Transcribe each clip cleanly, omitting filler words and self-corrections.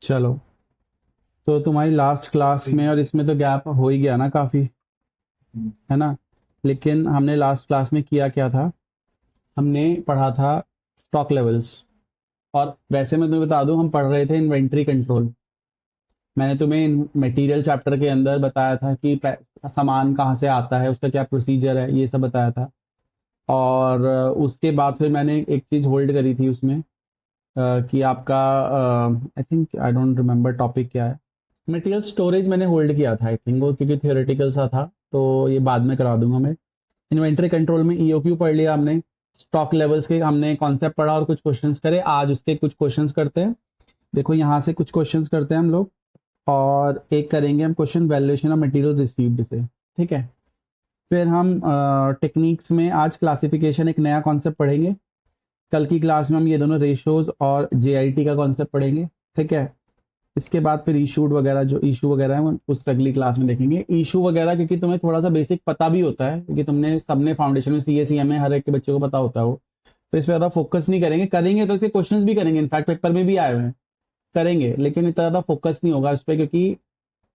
चलो, तो तुम्हारी लास्ट क्लास में और इसमें तो गैप हो ही गया ना काफ़ी, है ना। लेकिन हमने लास्ट क्लास में किया क्या था, हमने पढ़ा था स्टॉक लेवल्स। और वैसे मैं तुम्हें बता दूं, हम पढ़ रहे थे इन्वेंट्री कंट्रोल। मैंने तुम्हें मटेरियल चैप्टर के अंदर बताया था कि सामान कहाँ से आता है, उसका क्या प्रोसीजर है, ये सब बताया था। और उसके बाद फिर मैंने एक चीज़ होल्ड करी थी उसमें, कि आपका I think I don't remember topic क्या है। मटेरियल स्टोरेज मैंने होल्ड किया था आई थिंक, वो क्योंकि थियोरेटिकल सा था, तो ये बाद में करा दूंगा मैं। इन्वेंट्री कंट्रोल में ईओक्यू पढ़ लिया हमने, स्टॉक लेवल्स के हमने कॉन्सेप्ट पढ़ा और कुछ क्वेश्चंस करे। आज उसके कुछ क्वेश्चंस करते हैं। देखो यहाँ से कुछ क्वेश्चंस करते हैं हम लोग, और एक करेंगे हम question valuation of material received से, ठीक है। फिर हम टेक्निक्स में आज क्लासिफिकेशन एक नया कॉन्सेप्ट पढ़ेंगे। कल की क्लास में हम ये दोनों रेशियोज और जेआईटी का कॉन्सेप्ट पढ़ेंगे, ठीक है। इसके बाद फिर इशूड वगैरह, जो इशू वगैरह है वो उस अगली क्लास में देखेंगे। इशू वगैरह क्योंकि तुम्हें थोड़ा सा बेसिक पता भी होता है, क्योंकि तुमने सबने फाउंडेशन में सीए में हर एक के बच्चे को पता होता है वो, तो इस पर ज़्यादा फोकस नहीं करेंगे। करेंगे तो इसके क्वेश्चंस भी करेंगे, इनफैक्ट पेपर में भी आए हुए हैं, करेंगे, लेकिन इतना ज़्यादा फोकस नहीं होगा इस पर, क्योंकि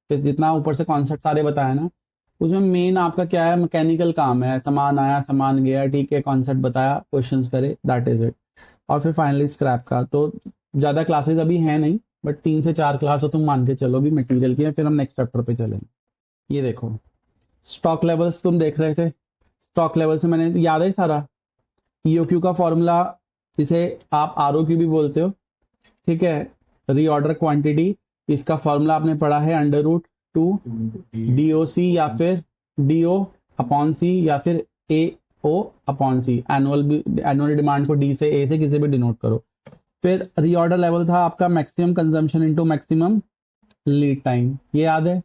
जितना ऊपर से कॉन्सेप्ट सारे बताया ना, उसमें मेन आपका क्या है, मैकेनिकल काम है। सामान आया, सामान गया, ठीक है, कॉन्सेप्ट बताया, क्वेश्चंस करे, दैट इज इट। और फिर फाइनली स्क्रैप का तो ज़्यादा क्लासेस अभी हैं नहीं, बट 3 से 4 क्लास हो तुम मान के चलो भी मटेरियल की है। फिर हम नेक्स्ट चैप्टर पे चलेंगे। ये देखो, स्टॉक लेवल्स तुम देख रहे थे। स्टॉक लेवल से मैंने याद है सारा, ईओक्यू का फॉर्मूला, जिसे आप आरओक्यू भी बोलते हो, ठीक है। रीऑर्डर क्वांटिटी, इसका फॉर्मूला आपने पढ़ा है, √2 DOC या फिर DO अपॉन सी या फिर AO अपॉन सी। एनुअल डिमांड को डी से, ए से, किसी भी डिनोट करो। फिर रीऑर्डर लेवल था आपका maximum consumption into maximum lead time, ये याद है।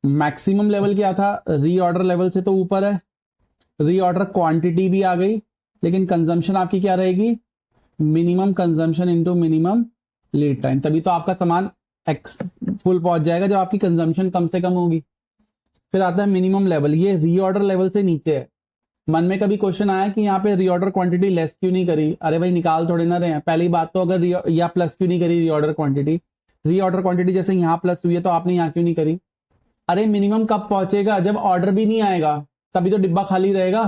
मैक्सिमम लेवल क्या था, रीऑर्डर लेवल से तो ऊपर है। रीऑर्डर क्वांटिटी भी आ गई, लेकिन कंजम्पशन आपकी क्या रहेगी, minimum consumption into minimum lead time. तभी तो आपका सामान एक्स फुल पहुंच जाएगा जब आपकी कंजम्पशन कम से कम होगी। फिर आता है मिनिमम लेवल, ये रीऑर्डर लेवल से नीचे है। मन में कभी क्वेश्चन आया कि यहाँ पे रीऑर्डर क्वांटिटी लेस क्यों नहीं करी? अरे भाई निकाल थोड़े ना रहे हैं। पहली बात तो अगर या प्लस क्यों नहीं करी रीऑर्डर क्वांटिटी? रीऑर्डर क्वांटिटी जैसे यहाँ प्लस हुई है तो आपने यहाँ क्यों नहीं करी? अरे मिनिमम कब पहुंचेगा, जब ऑर्डर भी नहीं आएगा, तभी तो डिब्बा खाली रहेगा।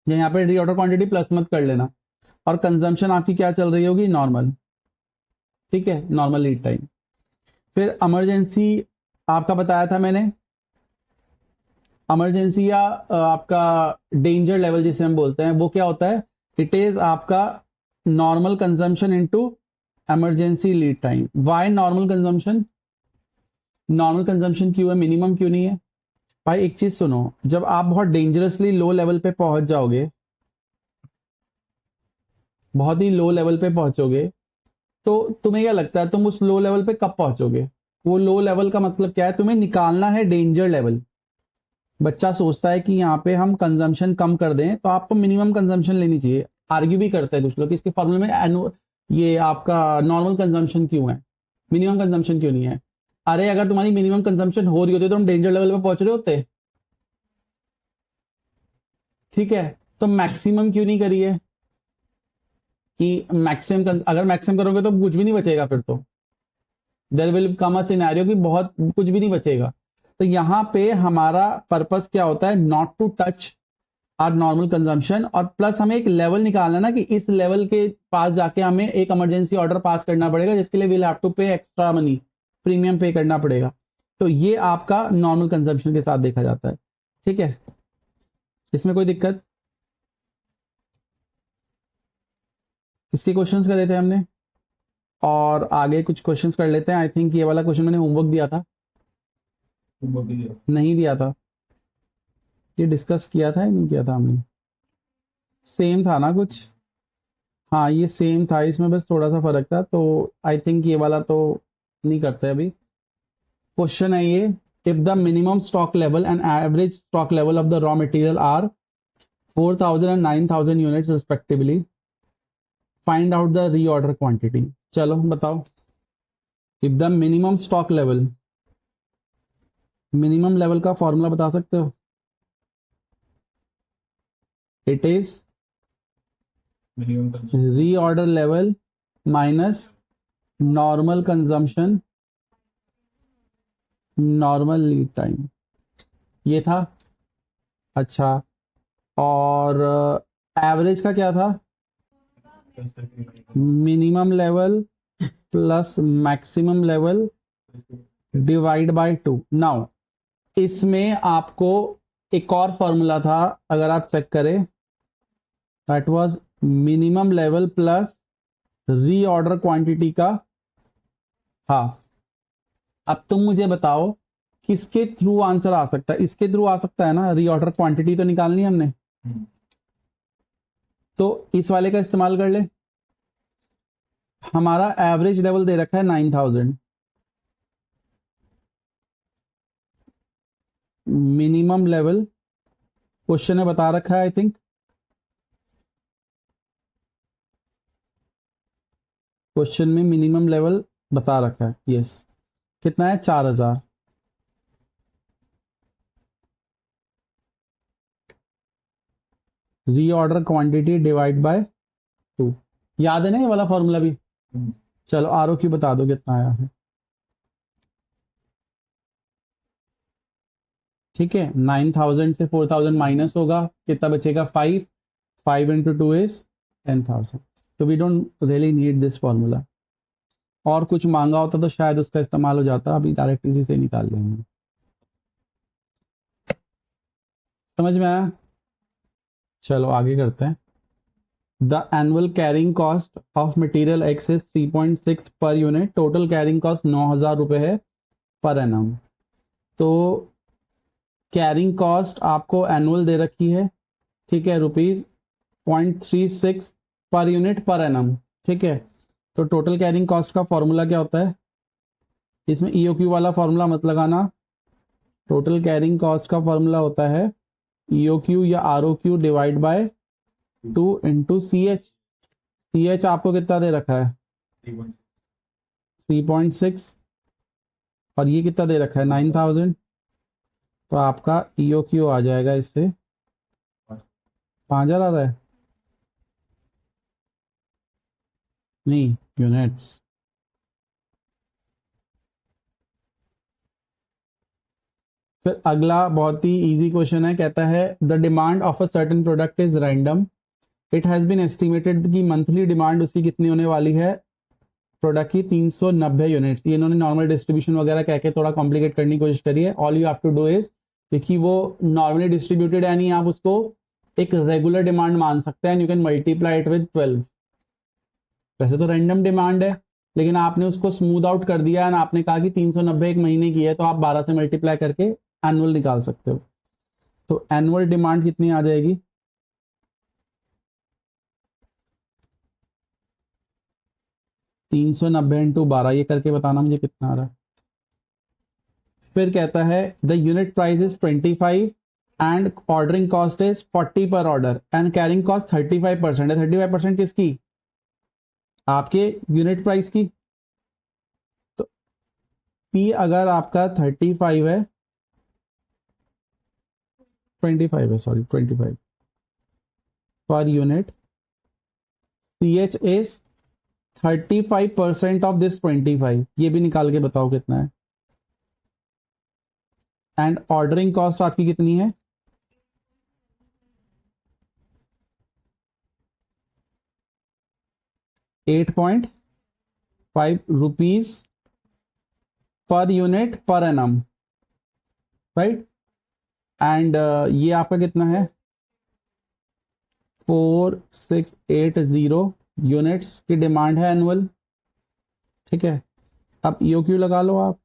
यहाँ पे रीऑर्डर क्वांटिटी प्लस मत कर लेना। और कंजम्पशन आपकी क्या चल रही होगी, नॉर्मल, ठीक है, नॉर्मल लीड टाइम। फिर इमरजेंसी आपका बताया था मैंने, इमरजेंसी या आपका डेंजर लेवल जिसे हम बोलते हैं, वो क्या होता है, इट इज आपका normal consumption into emergency lead time. Why normal consumption? Normal consumption क्यों है, मिनिमम क्यों नहीं है? भाई एक चीज सुनो, जब आप बहुत डेंजरसली लो लेवल पे पहुंच जाओगे, बहुत ही लो लेवल पे पहुंचोगे, तो तुम्हें क्या लगता है तुम उस लो लेवल पे कब पहुंचोगे? वो लो लेवल का मतलब क्या है, तुम्हें निकालना है डेंजर लेवल। बच्चा सोचता है कि यहाँ पे हम कंजम्पशन कम कर दें तो आपको मिनिमम कंजम्पशन लेनी चाहिए। आर्ग्यू भी करते हैं कुछ लोग कि इसके फॉर्मूले में ये आपका नॉर्मल कंजम्पशन क्यों है, मिनिमम कंजम्पशन क्यों नहीं है? अरे अगर तुम्हारी मिनिमम कंजम्पशन हो रही होती तो तुम डेंजर लेवल पे पहुंच रहे होते, ठीक है। तो मैक्सिमम क्यों नहीं करी है, कि मैक्सिमम, अगर मैक्सिमम करोगे तो कुछ भी नहीं बचेगा, फिर तो there will come a scenario कि बहुत कुछ भी नहीं बचेगा। तो यहाँ पे हमारा पर्पस क्या होता है, not to touch or normal consumption, और प्लस हमें एक लेवल निकालना ना, कि इस लेवल के पास जाके हमें एक इमरजेंसी ऑर्डर पास करना पड़ेगा, जिसके लिए विल हैव टू पे एक्स्ट्रा मनी, प्रीमियम पे करना पड़ेगा। तो ये आपका नॉर्मल कंजम्पशन के साथ देखा जाता है, ठीक है। इसमें कोई दिक्कत? इसके क्वेश्चंस करे थे हमने, और आगे कुछ क्वेश्चंस कर लेते हैं। आई थिंक ये वाला क्वेश्चन मैंने होमवर्क दिया था, नहीं दिया था, ये डिस्कस किया था या नहीं किया था हमने? सेम था ना कुछ? हाँ ये सेम था, इसमें बस थोड़ा सा फर्क था, तो आई थिंक ये वाला तो नहीं करते अभी। क्वेश्चन है ये, if the minimum stock level and average stock level of the raw material are 4000 and 9000 units respectively, find out the reorder quantity. चलो बताओ, if the minimum stock level, minimum level का फॉर्मूला बता सकते हो? It is reorder level minus normal consumption, normal lead time, ये था। अच्छा, और एवरेज का क्या था? Minimum level plus maximum level divide by 2। Now इसमें आपको एक और फॉर्मूला था, अगर आप चेक करें, that was minimum level plus reorder quantity का हाफ। अब तुम मुझे बताओ किसके थ्रू आंसर आ सकता है? इसके थ्रू आ सकता है ना, रीऑर्डर क्वांटिटी तो निकालनी है हमने, तो इस वाले का इस्तेमाल कर ले। हमारा एवरेज लेवल दे रखा है 9000, मिनिमम लेवल क्वेश्चन ने बता रखा है, आई थिंक क्वेश्चन में मिनिमम लेवल बता रखा है, यस। कितना है? 4000। रीऑर्डर क्वांटिटी डिवाइड बाय 2, याद है ना ये वाला फॉर्मूला भी? चलो आर ओ क्यू बता दो कितना आया है। ठीक है, 9000 से 4000 माइनस होगा, कितना बचेगा? 5। 5 इंटू 2 इज 10,000। तो we don't really need this formula. और कुछ मांगा होता तो शायद उसका इस्तेमाल हो जाता, अभी डायरेक्ट इसी से निकाल लेंगे। समझ में आया? चलो आगे करते हैं। The annual carrying cost of material x is 3.6 per unit, total carrying cost 9000 रुपये है पर एनम। तो कैरिंग कॉस्ट आपको एनुअल दे रखी है, ठीक है, ₹0.36 पर यूनिट पर एनम, ठीक है। तो टोटल कैरिंग कॉस्ट का फॉर्मूला क्या होता है? इसमें ईओक्यू वाला फॉर्मूला मत लगाना। टोटल कैरिंग कॉस्ट का फॉर्मूला होता है ईओक्यू या ROQ divide by 2 into C H. C H आपको कितना दे रखा है? 3.6, और ये कितना दे रखा है? 9000। तो आपका ईओक्यू आ जाएगा इससे 5000 आ रहा है, नहीं यूनिट्स। फिर अगला बहुत ही इजी क्वेश्चन है, कहता है the demand of a certain product is random, it has been estimated कि मंथली डिमांड उसकी कितनी होने वाली है प्रोडक्ट की? 390 यूनिट्स। ये इन्होंने नॉर्मल डिस्ट्रीब्यूशन वगैरह कह के थोड़ा कॉम्प्लिकेट करने की कोशिश करी है। All you have to do is, क्योंकि वो नॉर्मली डिस्ट्रीब्यूटेड है, यानी आप उसको एक रेगुलर डिमांड मान सकते हैं, you can multiply it with 12। वैसे तो रैंडम डिमांड है, लेकिन आपने उसको स्मूथ आउट कर दिया है, आपने कहा कि 390 एक महीने की है, तो आप 12 से मल्टीप्लाई करके एनुअल निकाल सकते हो। तो एनुअल डिमांड कितनी आ जाएगी? 390 इंटू 12, ये करके बताना मुझे कितना आ रहा है। फिर कहता है the unit price is 25 and ordering cost is 40 पर ऑर्डर एंड कैरिंग कॉस्ट 35% है। 35% किसकी? आपके यूनिट प्राइस की। तो पी अगर आपका 35 है, 25 है, sorry 25 per unit, C H is 35% of this 25, ये भी निकाल के बताओ कितना है। एंड ऑर्डरिंग कॉस्ट आपकी कितनी है? 8.5 rupees per unit per annum, right. And ये आपका कितना है? 4680 यूनिट्स की डिमांड है एनुअल, ठीक है। अब ईओक्यू लगा लो आप।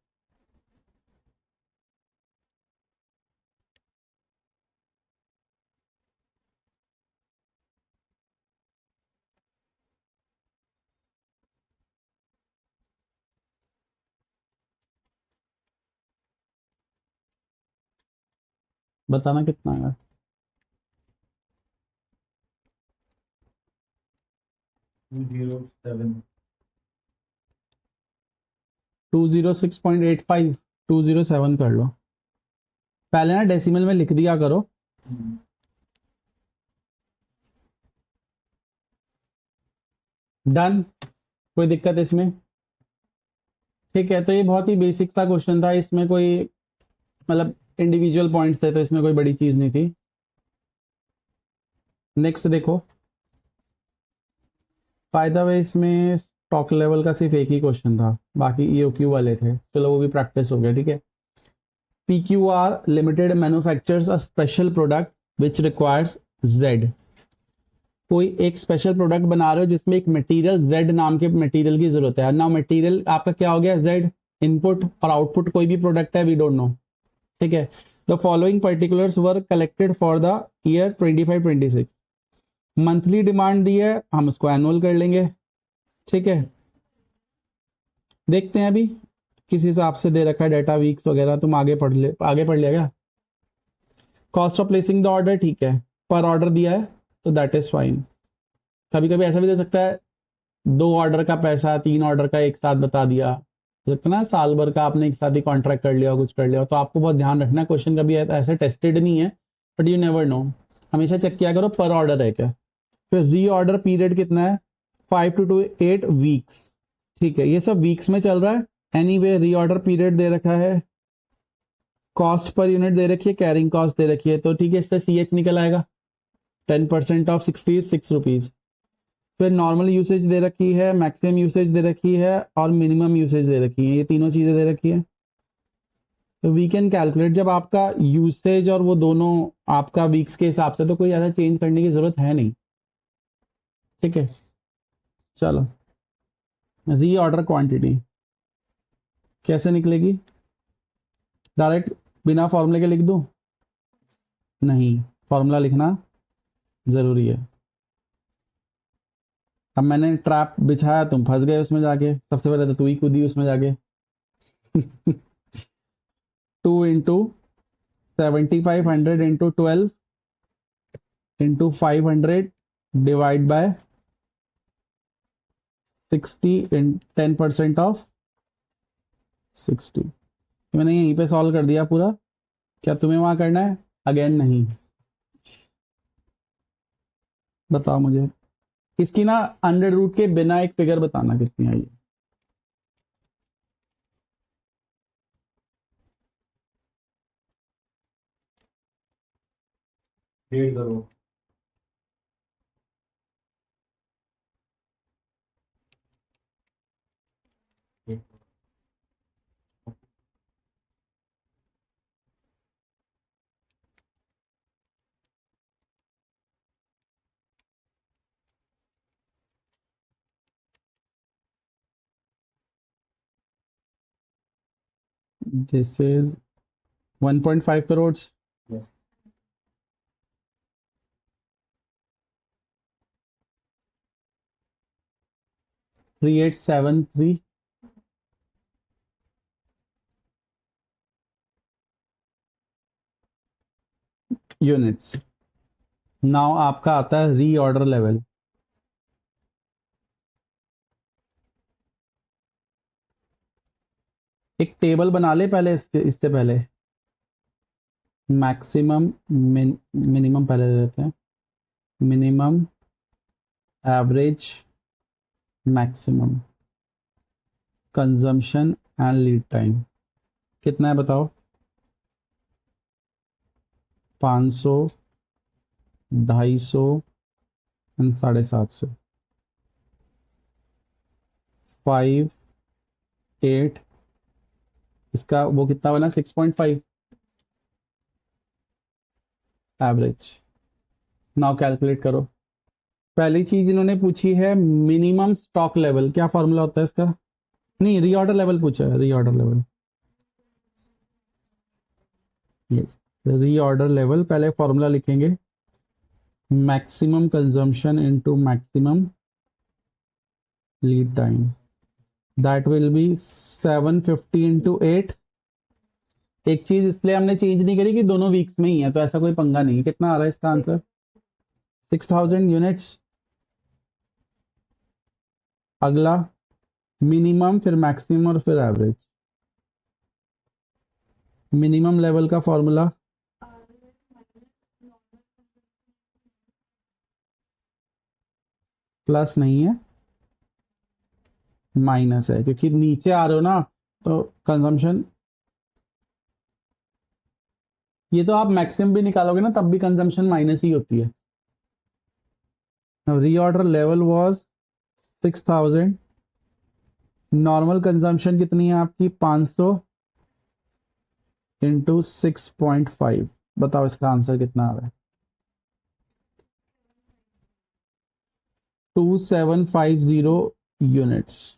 बताना कितना है? 206.85, 207 कर लो। पहले ना डेसिमल में लिख दिया करो। डन, कोई दिक्कत इसमें? ठीक है, तो ये बहुत ही बेसिक सा क्वेश्चन था, इसमें कोई मतलब इंडिविजुअल पॉइंट्स थे तो इसमें कोई बड़ी चीज नहीं थी। नेक्स्ट देखो, फायदा वे इसमें स्टॉक लेवल का सिर्फ एक ही क्वेश्चन था, बाकी ईओक्यू वाले थे, चलो वो भी प्रैक्टिस हो गया। ठीक है, PQR limited manufactures a special product which requires Z। कोई एक स्पेशल प्रोडक्ट बना रहे हो जिसमें एक मटेरियल Z नाम के मटेरियल की जरूरत है। ना मटेरियल आपका क्या हो गया, Z इनपुट, और आउटपुट कोई भी प्रोडक्ट है, वी डोंट नो। ठीक है, the following particulars were collected for the year 25-26। Monthly demand दी है, हम उसको एनुअल कर लेंगे। ठीक है, देखते हैं अभी किस हिसाब से दे रखा है डाटा, वीक्स वगैरह तुम आगे पढ़ लिया क्या। Cost of placing the order, ठीक है, पर ऑर्डर दिया है तो दैट इज फाइन। कभी कभी ऐसा भी दे सकता है 2 ऑर्डर का पैसा 3 ऑर्डर का एक साथ बता दिया, हो सकता है ना साल भर का आपने एक साथ ही कॉन्ट्रैक्ट कर लिया, कुछ कर लिया, तो आपको बहुत ध्यान रखना है, क्वेश्चन कभी ऐसे टेस्टेड नहीं है, बट यू नेवर नो, हमेशा चेक किया करो पर ऑर्डर है क्या। फिर री ऑर्डर पीरियड कितना है, 5 to 8 वीक्स। ठीक है, ये सब वीक्स में चल रहा है। एनीवे री ऑर्डर पीरियड दे रखा है, कॉस्ट पर यूनिट दे रखी है, कैरिंग कॉस्ट दे रखी है, तो ठीक है, इससे CH निकल आएगा। 10% ऑफ 60 इज 6 रुपीज। फिर नॉर्मल यूसेज दे रखी है, मैक्सिमम यूसेज दे रखी है, और मिनिमम यूसेज दे रखी है, ये तीनों चीजें दे रखी है। तो वी कैन कैलकुलेट, जब आपका यूसेज और वो दोनों आपका वीक्स के हिसाब से, तो कोई ऐसा चेंज करने की जरूरत है नहीं। ठीक है, चलो री ऑर्डर क्वांटिटी कैसे निकलेगी, डायरेक्ट बिना फॉर्मूले के लिख दूं, नहीं, फॉर्मूला लिखना जरूरी है। अब मैंने ट्रैप बिछाया, तुम फंस गए उसमें जाके, सबसे पहले तो तू ही कूदी उसमें जाके। 2 into 7500 into 12 into 500 divide by 60 in 10% of 60। मैंने यहीं पे सॉल्व कर दिया पूरा, क्या तुम्हें वहां करना है अगेन, नहीं। बताओ मुझे इसकी ना अंडर रूट के बिना एक फिगर बताना कितनी आई है। डेढ़ crore. This is 1.5 crore. Yes. 3873 units. Now आपका आता है री ऑर्डर लेवल। एक टेबल बना ले पहले, इससे पहले मैक्सिमम मिनिमम पहले ले लेते हैं, minimum average maximum consumption and lead time कितना है बताओ, 500, 250 एंड 750, 5, 8, इसका वो कितना बना 6.5 एवरेज। नाउ कैलकुलेट करो। पहली चीज इन्होंने पूछी है मिनिमम स्टॉक लेवल, क्या फॉर्मूला होता है इसका, नहीं रीऑर्डर लेवल पूछा है, reorder level. Yes, reorder level, पहले फॉर्मूला लिखेंगे, maximum consumption into maximum lead time, that will be 750 into 8। एक चीज इसलिए हमने चेंज नहीं करी कि दोनों वीक्स में ही है, तो ऐसा कोई पंगा नहीं है। कितना आ रहा है इसका आंसर, 6000 यूनिट्स। अगला मिनिमम, फिर मैक्सिमम और फिर एवरेज। मिनिमम लेवल का फॉर्मूला प्लस नहीं है, माइनस है, क्योंकि नीचे आ रहे हो ना, तो कंजम्पशन, ये तो आप मैक्सिमम भी निकालोगे ना तब भी कंजम्पशन माइनस ही होती है। Reorder level was 6000, normal consumption कितनी है आपकी 500 इंटू 6.5, बताओ इसका आंसर कितना आ रहा है। 2750 यूनिट्स।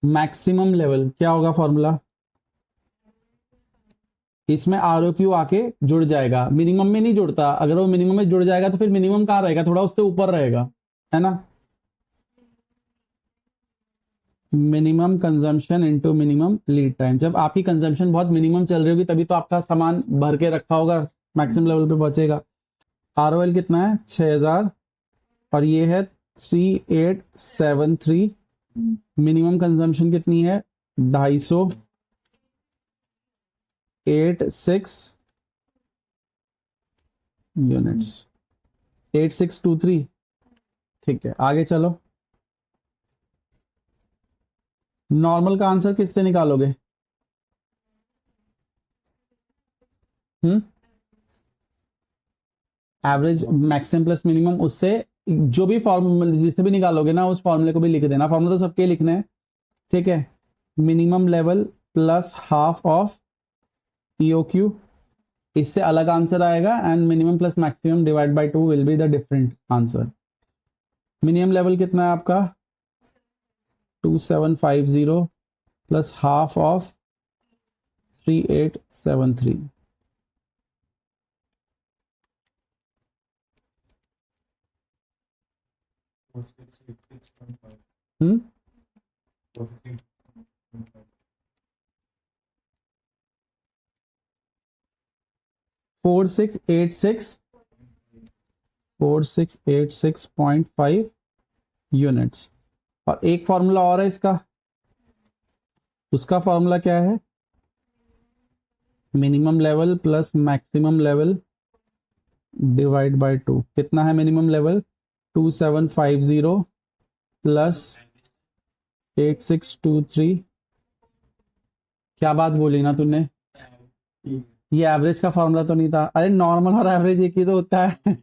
मैक्सिमम लेवल क्या होगा फॉर्मूला, इसमें आर ओ क्यू आके जुड़ जाएगा, मिनिमम में नहीं जुड़ता, अगर वो मिनिमम में जुड़ जाएगा तो फिर मिनिमम कहाँ रहेगा, थोड़ा उससे ऊपर रहेगा, है ना। Minimum consumption into minimum lead time, जब आपकी कंजम्पशन बहुत मिनिमम चल रही होगी तभी तो आपका सामान भर के रखा होगा, मैक्सिमम लेवल पे पहुंचेगा। आर ओ एल कितना है 6000 और ये है 3873, मिनिमम कंजम्पशन कितनी है 250, 86 यूनिट्स, 8623। ठीक है आगे चलो, नॉर्मल का आंसर किससे निकालोगे, एवरेज मैक्सिमम प्लस मिनिमम, उससे जो भी फॉर्मूला जिससे भी निकालोगे ना उस फॉर्मूले को भी लिख देना, फॉर्मूला तो सबके लिखने हैं, ठीक है। Minimum level plus half of EOQ, इससे अलग आंसर आएगा, and minimum plus maximum divide by 2 will be the different answer. Minimum level कितना है आपका 2750 plus half of 3873, hmm 4686.5 units. और एक फॉर्मूला और है इसका, उसका फॉर्मूला क्या है, minimum level plus maximum level divide by 2, कितना है मिनिमम लेवल 2750 प्लस 8623, क्या बात बोली ना तूने, ये एवरेज का फॉर्मूला तो नहीं था, अरे नॉर्मल और एवरेज एक ही तो होता है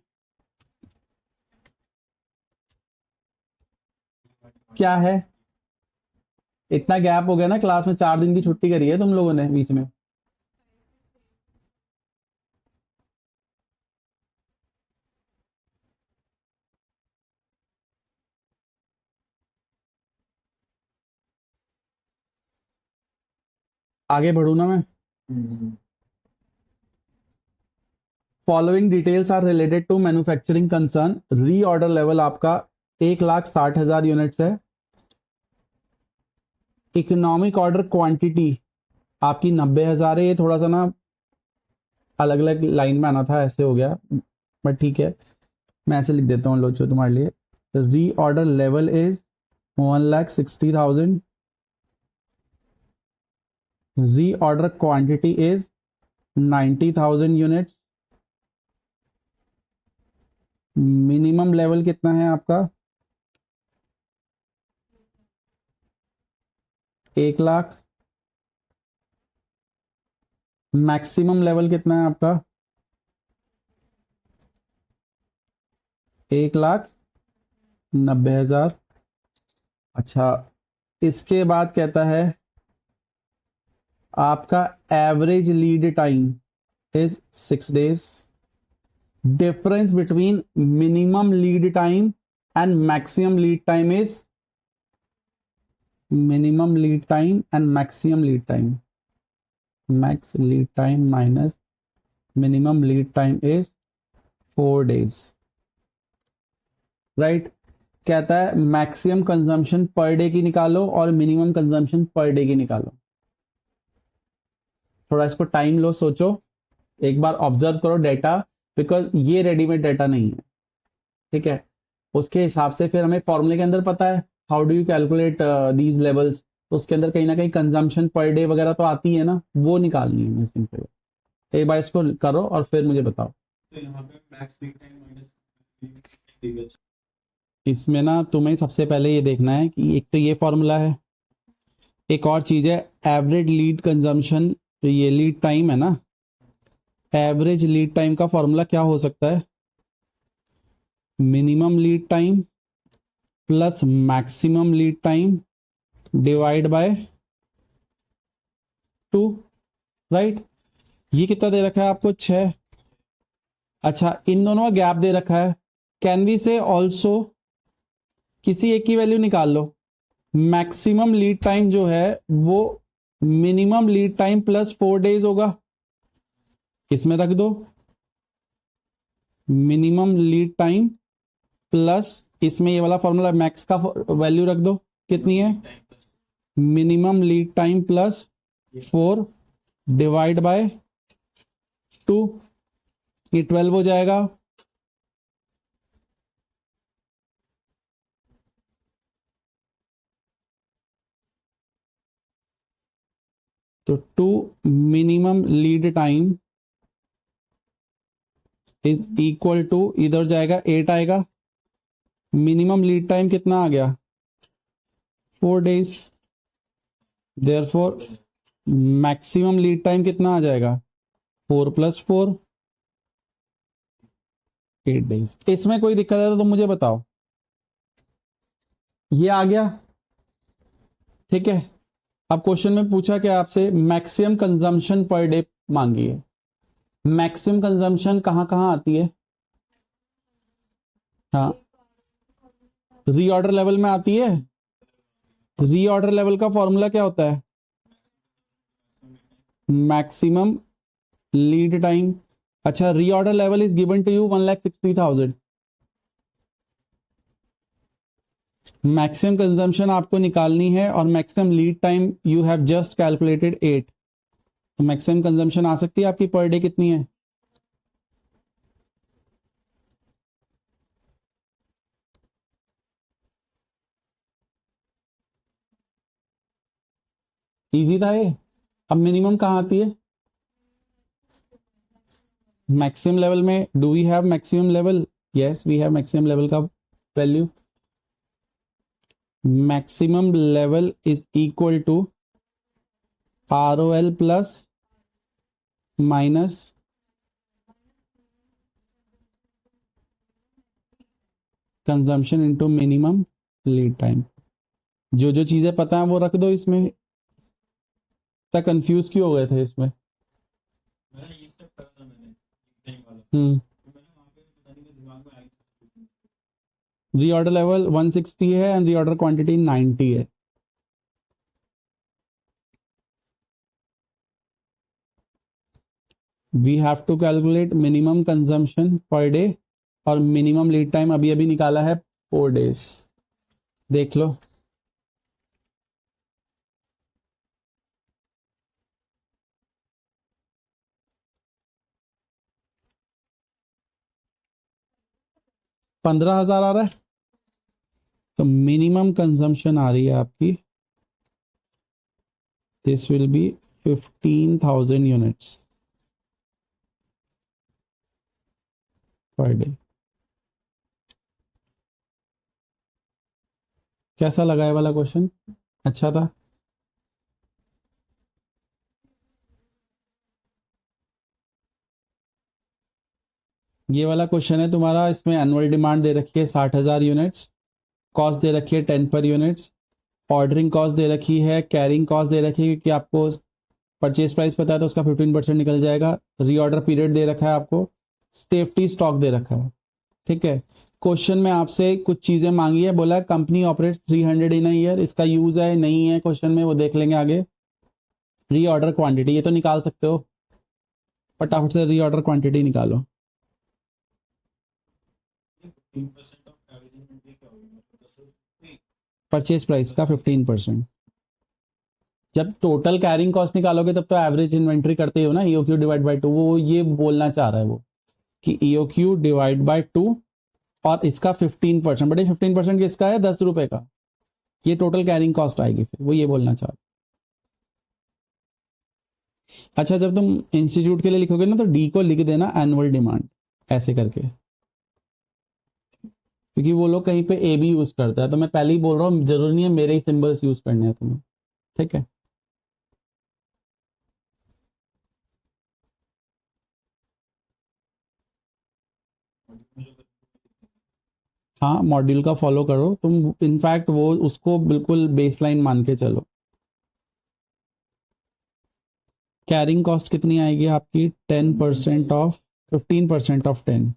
क्या है, इतना गैप हो गया ना, क्लास में 4 दिन की छुट्टी करी है तुम लोगों ने बीच में। आगे बढ़ू ना मैं, following details are related to manufacturing concern, reorder level आपका 1,60,000 यूनिट्स है, इकोनॉमिक ऑर्डर क्वांटिटी आपकी 90,000 है, ये थोड़ा सा ना अलग अलग लाइन में आना था, ऐसे हो गया, बट ठीक है मैं ऐसे लिख देता हूँ लोचो तुम्हारे लिए। Reorder level is 1,60,000, reorder quantity is 90,000 units, minimum level कितना है आपका 1,00,000, मैक्सिमम लेवल कितना है आपका 1,90,000। अच्छा इसके बाद कहता है आपका average lead time is 6 days, difference between minimum lead time and maximum lead time is, minimum lead time and maximum lead time, max lead time minus minimum lead time is 4 days, right. कहता है maximum consumption per day की निकालो और minimum consumption per day की निकालो, थोड़ा इसको time लो, सोचो, एक बार ऑब्जर्व करो डेटा, बिकॉज ये रेडीमेड डेटा नहीं है, ठीक है। उसके हिसाब से फिर हमें फॉर्मूले के अंदर पता है how do you calculate these levels, तो उसके अंदर कहीं ना कहीं कंजम्पशन पर डे वगैरह तो आती है ना, वो निकालनी है सिंपल। एक बार इसको करो और फिर मुझे बताओ। तो यहाँ पे मैक्स लीड टाइम माइनस, इसमें ना तुम्हें सबसे पहले ये देखना है कि एक तो ये फॉर्मूला है, एक और चीज़ है एवरेज लीड कंजम्पशन, तो ये लीड टाइम है ना, एवरेज लीड टाइम का फॉर्मूला क्या हो सकता है, minimum lead time plus maximum lead time divide by 2, right. ये कितना दे रखा है आपको, 6। अच्छा, इन दोनों का गैप दे रखा है, कैन वी से ऑल्सो किसी एक की वैल्यू निकाल लो, मैक्सिमम लीड टाइम जो है वो minimum lead time plus 4 days होगा, इसमें रख दो मिनिमम लीड टाइम प्लस, इसमें ये वाला फॉर्मूला मैक्स का वैल्यू रख दो, कितनी है, minimum lead time plus 4 divide by 2, ये 12 हो जाएगा। तो 2 minimum lead time is equal to, इधर जाएगा 8 आएगा, मिनिमम लीड टाइम कितना आ गया, 4 days, therefore maximum lead time कितना आ जाएगा, 4 + 4 8 डेज। इसमें कोई दिक्कत है तो तुम मुझे बताओ। ये आ गया, ठीक है। अब क्वेश्चन में पूछा क्या आपसे, मैक्सिमम कंजम्पशन पर डे मांगी है। मैक्सिमम कंजम्पशन कहां कहां आती है, हाँ, रीऑर्डर लेवल में आती है। रीऑर्डर लेवल का फॉर्मूला क्या होता है, मैक्सिमम लीड टाइम। अच्छा, reorder level is given to you 1,60,000, maximum consumption आपको निकालनी है और maximum lead time you have just calculated 8, तो मैक्सिमम कंजम्पशन आ सकती है आपकी पर डे कितनी है, इजी था ये। अब मिनिमम कहाँ आती है, मैक्सिमम लेवल में, do we have maximum level, yes we have maximum level का value, maximum level is equal to ROL plus minus consumption into minimum lead time. जो जो चीजें पता है वो रख दो इसमें, इतना कंफ्यूज क्यों हो गए थे इसमें। मैंने ये स्टेप करा था, मैंने टाइम वाला, हम्म, तो मैंने वहाँ पे पता नहीं मेरे दिमाग में आई थी। रीऑर्डर लेवल 160 है एंड रीऑर्डर क्वांटिटी 90 है। We have to calculate minimum consumption per day और मिनिमम लीड टाइम अभी अभी निकाला है 4 डेज, देख लो। $15,000 आ रहा है, तो मिनिमम कंजम्पशन आ रही है आपकी, this will be 15,000 units per day. कैसा लगा ये वाला क्वेश्चन, अच्छा था। ये वाला क्वेश्चन है तुम्हारा, इसमें एनुअल डिमांड दे रखी है 60,000 यूनिट्स, कॉस्ट दे रखी है 10 पर यूनिट्स, ऑर्डरिंग कॉस्ट दे रखी है, कैरिंग कॉस्ट दे रखी है, क्योंकि आपको परचेज प्राइस पता है तो उसका 15% निकल जाएगा, रीऑर्डर पीरियड दे रखा है आपको, सेफ्टी स्टॉक दे रखा है, ठीक है। क्वेश्चन में आपसे कुछ चीजें मांगी है, बोला company operates 300 in a year, इसका यूज है नहीं है क्वेश्चन में, वो देख लेंगे आगे। रीऑर्डर क्वांटिटी ये तो निकाल सकते हो, फटाफट से रीऑर्डर क्वांटिटी निकालो। 15% ऑफ एवरेज इन्वेंट्री क्या होगा, मतलब परचेज प्राइस का 15%। जब टोटल कैरिंग कॉस्ट निकालोगे तब तो एवरेज इन्वेंट्री करते ही हो ना, ईओक्यू डिवाइड बाय 2, वो ये बोलना चाह रहा है वो कि ईओक्यू डिवाइड बाय 2 और इसका 15%, बट 15% किसका है, 10 रुपए का, ये टोटल कैरिंग कॉस्ट आएगी, फिर वो ये बोलना चाह रहा है। अच्छा, जब तुम इंस्टीट्यूट के लिए लिखोगे ना तो डी को लिख देना एनुअल डिमांड, ऐसे करके, क्योंकि वो लोग कहीं पे ए भी यूज करता है, तो मैं पहले ही बोल रहा हूँ जरूरी नहीं है मेरे ही सिंबल्स यूज करने हैं तुम्हें, ठीक है। हाँ, मॉड्यूल का फॉलो करो तुम, इनफैक्ट वो उसको बिल्कुल बेसलाइन मान के चलो। कैरिंग कॉस्ट कितनी आएगी आपकी? 10% ऑफ 15% ऑफ 10,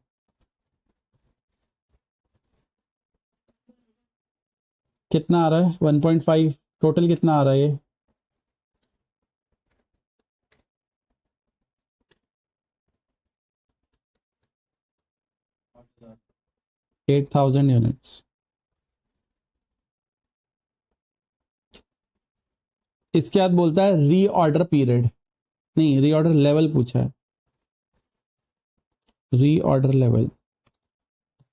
कितना आ रहा है? 1.5, टोटल कितना आ रहा है ये? 8,000 यूनिट्स। इसके बाद बोलता है रीऑर्डर पीरियड, नहीं रीऑर्डर लेवल पूछा है, रीऑर्डर लेवल।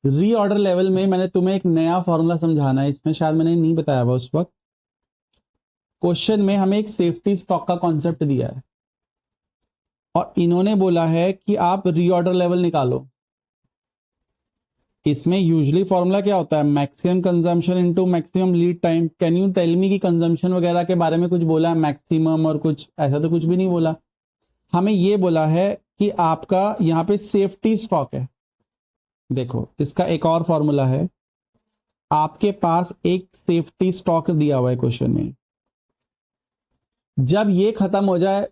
रीऑर्डर लेवल में मैंने तुम्हें एक नया फॉर्मूला समझाना है, इसमें शायद मैंने नहीं बताया हुआ उस वक्त। क्वेश्चन में हमें एक सेफ्टी स्टॉक का कॉन्सेप्ट दिया है और इन्होंने बोला है कि आप रीऑर्डर लेवल निकालो। इसमें यूजुअली फॉर्मूला क्या होता है? Maximum consumption into maximum lead time. Can you tell me कि कंजम्पशन वगैरह के बारे में कुछ बोला है मैक्सिमम और कुछ ऐसा? तो कुछ भी नहीं बोला। हमें ये बोला है कि आपका यहाँ पे सेफ्टी स्टॉक है। देखो इसका एक और फॉर्मूला है, आपके पास एक सेफ्टी स्टॉक दिया हुआ है क्वेश्चन में। जब ये खत्म हो जाए,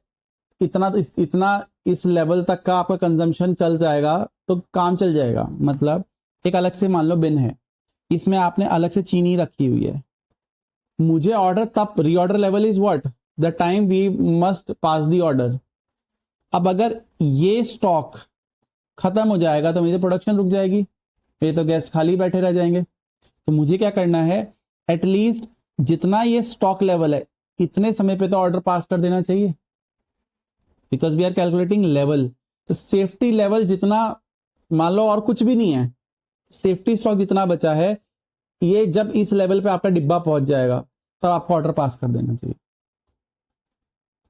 इतना इस लेवल तक का आपका कंजम्पशन चल जाएगा तो काम चल जाएगा। मतलब एक अलग से मान लो बिन है, इसमें आपने अलग से चीनी रखी हुई है। मुझे ऑर्डर तब, reorder level is what? The time we must pass the order. अब अगर ये स्टॉक खत्म हो जाएगा तो मेरी प्रोडक्शन रुक जाएगी, ये तो गेस्ट खाली बैठे रह जाएंगे। तो मुझे क्या करना है? एटलीस्ट जितना ये स्टॉक लेवल है इतने समय पे तो ऑर्डर पास कर देना चाहिए, because we are calculating level. तो सेफ्टी लेवल जितना, मान लो और कुछ भी नहीं है, सेफ्टी स्टॉक जितना बचा है, ये जब इस लेवल पे आपका डिब्बा पहुंच जाएगा तब आपको ऑर्डर पास कर देना चाहिए।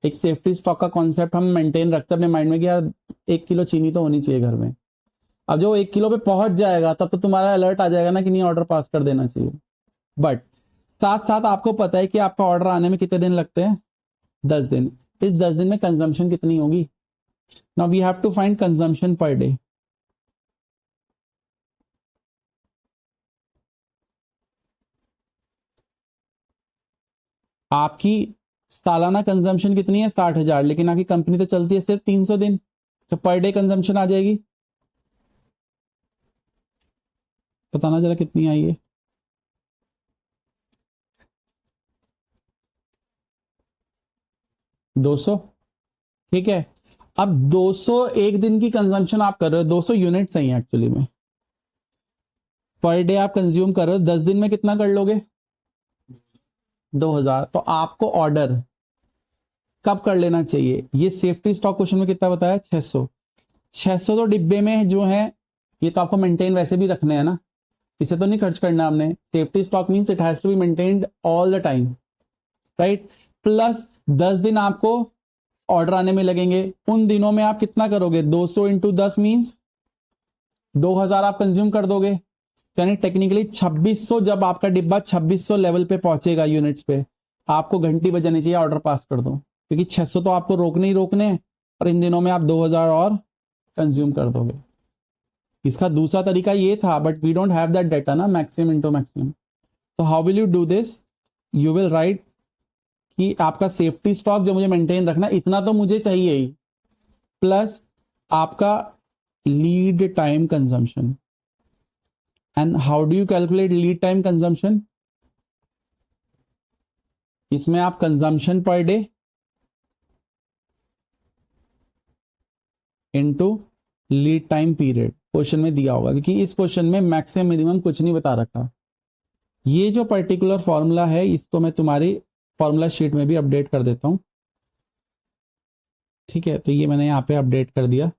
एक सेफ्टी स्टॉक का कॉन्सेप्ट हम मेंटेन रखते हैं अपने माइंड में कि यार 1 किलो चीनी तो होनी चाहिए घर में। अब जो 1 किलो पे पहुंच जाएगा तब तो तुम्हारा अलर्ट आ जाएगा ना कि नहीं, ऑर्डर पास कर देना चाहिए। बट साथ साथ आपको पता है कि आपका ऑर्डर आने में कितने दिन लगते हैं? 10 दिन। इस 10 दिन में कंजम्पशन कितनी होगी? Now we have to find consumption per day. आपकी सालाना कंजम्पशन कितनी है? 60,000, लेकिन आपकी कंपनी तो चलती है सिर्फ 300 दिन, तो पर डे कंजम्पशन आ जाएगी। बताना जरा कितनी आई है? 200, ठीक है। अब 200 एक दिन की कंजम्पशन आप कर रहे हो, 200 यूनिट सही है एक्चुअली में, पर डे आप कंज्यूम कर रहे हो, 10 दिन में कितना कर लोगे? 2,000। तो आपको ऑर्डर कब कर लेना चाहिए? ये सेफ्टी स्टॉक क्वेश्चन में कितना बताया? 600। 600 तो डिब्बे में जो है, ये तो आपको मेंटेन वैसे भी रखने हैं ना, इसे तो नहीं खर्च करना हमने। Safety stock means it has to be maintained all the time, right. Plus 10 दिन आपको ऑर्डर आने में लगेंगे, उन दिनों में आप कितना करोगे? 200 इंटू 10 मीन्स 2,000 आप कंज्यूम कर दोगे। यानी टेक्निकली 2600, जब आपका डिब्बा 2600 लेवल पे पहुंचेगा यूनिट्स पे, आपको घंटी बजानी चाहिए ऑर्डर पास कर दो, क्योंकि 600 तो आपको रोकने ही रोकने हैं और इन दिनों में आप 2,000 और कंज्यूम कर दोगे। इसका दूसरा तरीका ये था, but we don't have that data ना, मैक्सिमम इंटू मैक्सिमम। तो how will you do this? You will write कि आपका सेफ्टी स्टॉक जो मुझे मेंटेन रखना, इतना तो मुझे चाहिए ही, प्लस आपका lead time consumption. And how do you calculate lead time consumption? इसमें आप consumption per day into lead time period question में दिया होगा, क्योंकि इस क्वेश्चन में मैक्सिमम मिनिमम कुछ नहीं बता रखा। ये जो पर्टिकुलर फॉर्मूला है इसको मैं तुम्हारी फॉर्मूला शीट में भी अपडेट कर देता हूं, ठीक है। तो ये मैंने यहाँ पे अपडेट कर दिया,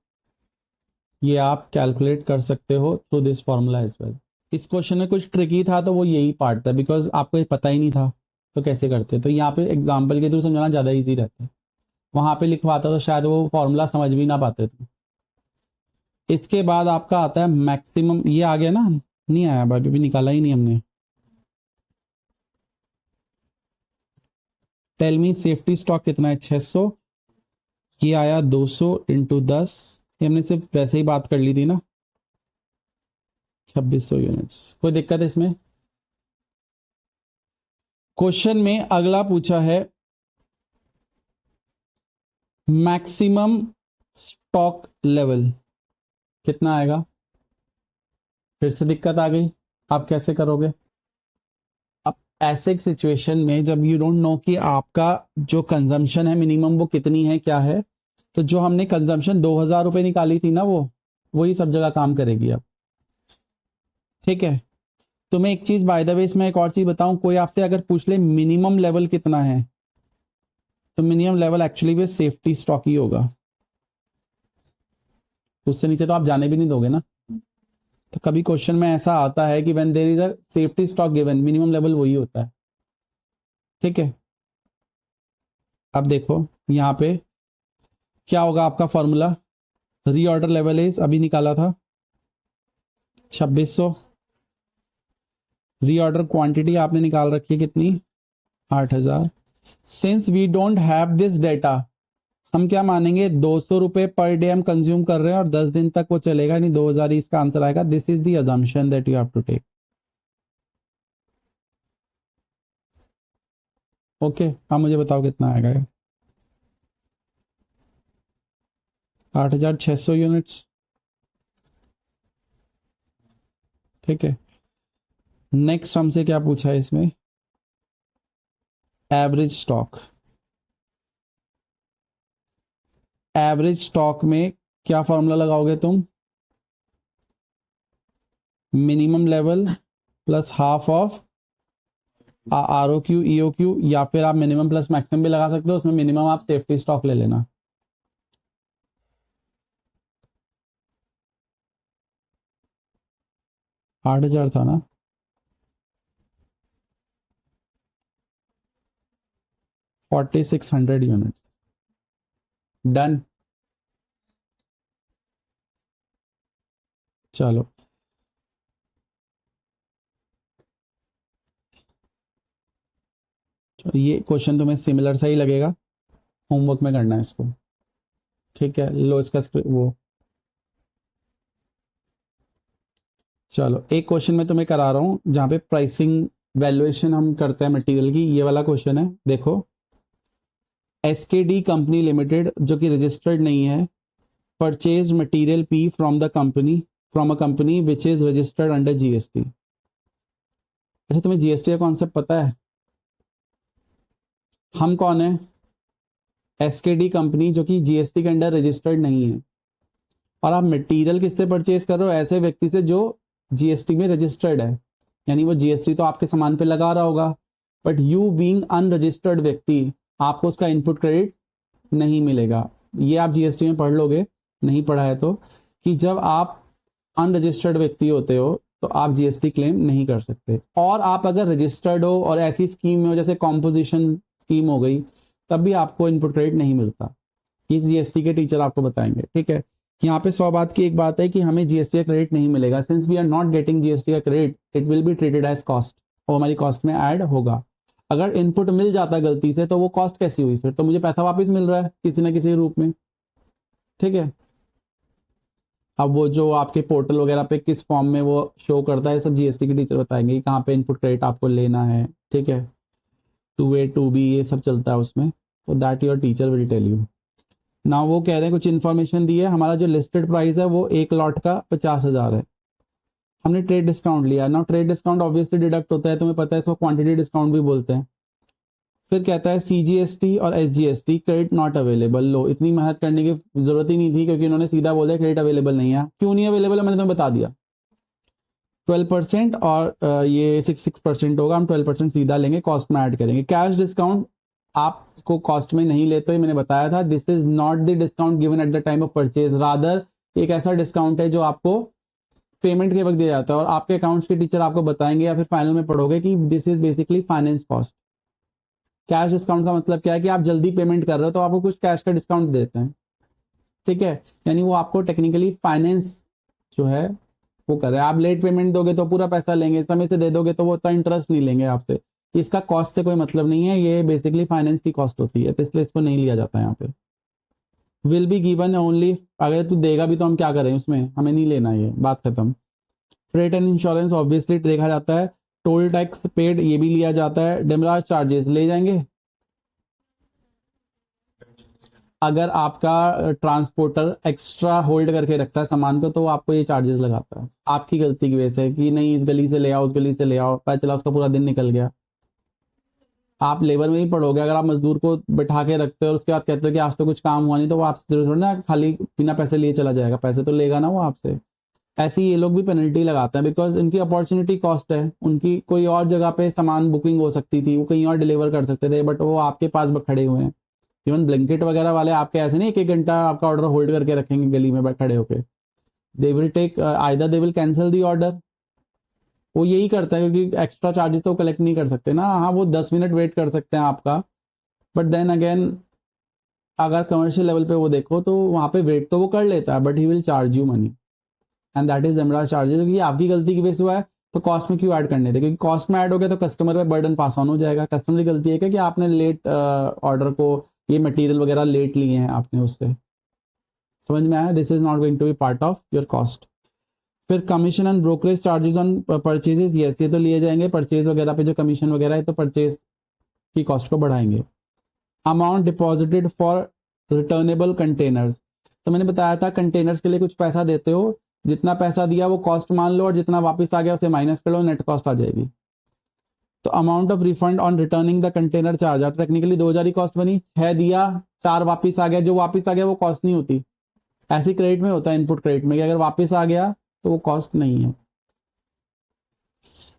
ये आप कैलकुलेट कर सकते हो through this formula as well. इस क्वेश्चन में कुछ ट्रिकी था तो वो यही पार्ट था, बिकॉज आपको ये पता ही नहीं था तो कैसे करते। तो यहाँ पे एग्जाम्पल के थ्रू समझाना ज़्यादा ईजी रहता है, वहाँ पे लिखवाता तो शायद वो फॉर्मूला समझ भी ना पाते थे। इसके बाद आपका आता है मैक्सिमम, ये आ गया ना, नहीं आया अभी भी, निकाला ही नहीं हमने। टेल मी सेफ्टी स्टॉक कितना है, 600, ये आया 200 इंटू 10, ये हमने सिर्फ वैसे ही बात कर ली थी ना, 2600 यूनिट्स। कोई दिक्कत है इसमें? क्वेश्चन में अगला पूछा है मैक्सिमम स्टॉक लेवल कितना आएगा। फिर से दिक्कत आ गई, आप कैसे करोगे? अब ऐसे सिचुएशन में जब यू डोंट नो कि आपका जो कंजम्पशन है मिनिमम वो कितनी है, क्या है, तो जो हमने कंजम्पशन 2000 रुपये निकाली थी ना, वो वही सब जगह काम करेगी अब। ठीक है, तो मैं एक चीज बाय द वे इसमें एक और चीज बताऊं, कोई आपसे अगर पूछ ले मिनिमम लेवल कितना है, तो मिनिमम लेवल एक्चुअली में सेफ्टी स्टॉक ही होगा, उससे नीचे तो आप जाने भी नहीं दोगे ना। तो कभी क्वेश्चन में ऐसा आता है कि when there is a safety stock given, minimum level वही होता है। ठीक है, अब देखो यहाँ पे क्या होगा आपका फॉर्मूला, रीऑर्डर लेवल इज अभी निकाला था 2600, रीऑर्डर क्वांटिटी आपने निकाल रखी है कितनी, 8000। Since we don't have this data, हम क्या मानेंगे, 200 रुपए पर डे हम कंज्यूम कर रहे हैं और 10 दिन तक वो चलेगा, नहीं 2000 ही इसका आंसर आएगा। This is the assumption that you have to take. Okay, अब मुझे बताओ कितना आएगा ये, 8600 यूनिट्स। ठीक है, नेक्स्ट हमसे क्या पूछा है इसमें, एवरेज स्टॉक। एवरेज स्टॉक में क्या फॉर्मूला लगाओगे तुम, minimum level plus half of ROQ EOQ, या फिर आप मिनिमम प्लस मैक्सिमम भी लगा सकते हो, उसमें मिनिमम आप सेफ्टी स्टॉक ले लेना। आठ हजार था ना, 4600 यूनिट। डन, चलो तो ये क्वेश्चन तुम्हें सिमिलर सा ही लगेगा, होमवर्क में करना है इसको। ठीक है, लो इसका वो, चलो एक क्वेश्चन मैं तुम्हें करा रहा हूँ जहाँ पे प्राइसिंग वैल्यूएशन हम करते हैं मटेरियल की, ये वाला क्वेश्चन है। देखो, SKD कंपनी लिमिटेड जो कि रजिस्टर्ड नहीं है, purchase material P from the company, from a company which is registered under GST। अच्छा, तुम्हें GST का कॉन्सेप्ट पता है? हम कौन है, SKD कंपनी जो कि GST के अंडर रजिस्टर्ड नहीं है, और आप मटेरियल किससे परचेज कर रहे हो, ऐसे व्यक्ति से जो GST में रजिस्टर्ड है, यानी वो GST तो आपके सामान पे लगा रहा होगा, बट यू बीइंग अनरजिस्टर्ड व्यक्ति, आपको उसका इनपुट क्रेडिट नहीं मिलेगा। ये आप GST में पढ़ लोगे, नहीं पढ़ा है तो, कि जब आप अनरजिस्टर्ड व्यक्ति होते हो तो आप GST क्लेम नहीं कर सकते, और आप अगर रजिस्टर्ड हो और ऐसी स्कीम में हो जैसे कॉम्पोजिशन स्कीम हो गई, तब भी आपको इनपुट क्रेडिट नहीं मिलता। ये GST के टीचर आपको बताएंगे। ठीक है, यहाँ पे 100 बात की एक बात है कि हमें GST का क्रेडिट नहीं मिलेगा, since we are not getting GST का credit, it will be treated as cost, और हमारी कॉस्ट में ऐड होगा। अगर इनपुट मिल जाता गलती से तो वो कॉस्ट कैसी हुई, फिर तो मुझे पैसा वापस मिल रहा है किसी ना किसी रूप में। ठीक है, अब वो जो आपके पोर्टल वगैरह पे किस फॉर्म में वो शो करता है, सब GST के टीचर बताएंगे कि कहाँ पे इनपुट क्रेडिट आपको लेना है। ठीक है, 2A 2B ये सब चलता है उसमें, तो that your teacher will tell you. ना वो कह रहे हैं कुछ इन्फॉर्मेशन दी है, हमारा जो लिस्टेड प्राइस है वो एक लॉट का 50,000 है, हमने ट्रेड डिस्काउंट लिया ना, ट्रेड डिस्काउंट ऑब्वियसली डिडक्ट होता है, तुम्हें पता है, इसको क्वांटिटी डिस्काउंट भी बोलते हैं। फिर कहता है CGST और SGST क्रेडिट नॉट अवेलेबल। लो, इतनी मेहनत करने की जरूरत ही नहीं थी, क्योंकि उन्होंने सीधा बोला क्रेडिट अवेलेबल नहीं है। क्यों नहीं अवेलेबल है मैंने तुम्हें बता दिया, 12% और ये 6% होगा, हम 12% सीधा लेंगे, कॉस्ट में ऐड करेंगे। कैश डिस्काउंट आप इसको कॉस्ट में नहीं लेते, मैंने बताया था, this is not the discount given at the time of purchase, rather एक ऐसा डिस्काउंट है जो आपको पेमेंट के वक्त दिया जाता है, और आपके अकाउंट्स के टीचर आपको बताएंगे या फिर फाइनल में पढ़ोगे कि this is basically finance cost. Cash discount का मतलब क्या है कि आप जल्दी पेमेंट कर रहे हो तो आपको कुछ कैश का डिस्काउंट देते हैं। ठीक है, यानी वो आपको टेक्निकली फाइनेंस जो है वो कर रहे हैं। आप लेट पेमेंट दोगे तो पूरा पैसा लेंगे, समय से दे दोगे तो वो उतना इंटरेस्ट नहीं लेंगे आपसे। इसका कॉस्ट से कोई मतलब नहीं है, ये बेसिकली फाइनेंस की कॉस्ट होती है, तो इसलिए इसको नहीं लिया जाता है यहाँ पे। विल बी गिवन ओनली, अगर तू देगा भी तो हम क्या करें उसमें, हमें नहीं लेना, ये बात खत्म। फ्रेट एंड इंश्योरेंस ऑब्वियसली देखा जाता है। टोल टैक्स पेड ये भी लिया जाता है। डेमराज चार्जेस ले जाएंगे, अगर आपका ट्रांसपोर्टर एक्स्ट्रा होल्ड करके रखता है सामान को तो वो आपको ये चार्जेस लगाता है, आपकी गलती की वजह से कि नहीं इस गली से ले आओ उस गली से ले आओ, पता चला उसका पूरा दिन निकल गया। आप लेबर में ही पड़ोगे, अगर आप मजदूर को बैठा के रखते हो और उसके बाद कहते हो कि आज तो कुछ काम हुआ नहीं, तो वो आपसे जरूर ना खाली बिना पैसे लिए चला जाएगा, पैसे तो लेगा ना वो आपसे। ऐसे ही ये लोग भी पेनल्टी लगाते हैं, बिकॉज इनकी अपॉर्चुनिटी कॉस्ट है, उनकी कोई और जगह पे सामान बुकिंग हो सकती थी, वो कहीं और डिलीवर कर सकते थे, बट वो आपके पास खड़े हुए हैं। इवन ब्लिंकिट वगैरह वाले आपके ऐसे नहीं 1-1 घंटा आपका ऑर्डर होल्ड करके रखेंगे गली में खड़े होके। They will take either they will cancel the order, वो यही करता है क्योंकि एक्स्ट्रा चार्जेस तो कलेक्ट नहीं कर सकते ना। हाँ वो 10 मिनट वेट कर सकते हैं आपका, बट देन अगेन अगर कमर्शियल लेवल पे वो देखो तो वहाँ पे वेट तो वो कर लेता है, but he will charge you money, and that is demurrage charges. क्योंकि आपकी गलती की वजह से हुआ है तो कॉस्ट में क्यों ऐड करने थे, क्योंकि कॉस्ट में ऐड हो गया तो कस्टमर पे बर्डन पास ऑन हो जाएगा। कस्टमर की गलती है क्या कि आपने लेट ऑर्डर को, ये मटेरियल वगैरह लेट लिए हैं आपने उससे, समझ में आया। This is not going to be part of your cost. फिर commission and brokerage charges on purchases, yes ये तो लिए जाएंगे, परचेज वगैरह पे जो कमीशन वगैरह है तो परचेज की कॉस्ट को बढ़ाएंगे। Amount deposited for returnable containers, तो मैंने बताया था कंटेनर्स के लिए कुछ पैसा देते हो, जितना पैसा दिया वो कॉस्ट मान लो और जितना वापस आ गया उसे माइनस कर लो, नेट कॉस्ट आ जाएगी। तो amount of refund on returning the container charge, technically 2000 he cost बनी, 6 दिया 4 वापस आ गया, जो वापस आ गया वो कॉस्ट नहीं होती। ऐसी क्रेडिट में होता है, इनपुट क्रेडिट में, कि अगर वापस आ गया तो वो कॉस्ट नहीं है।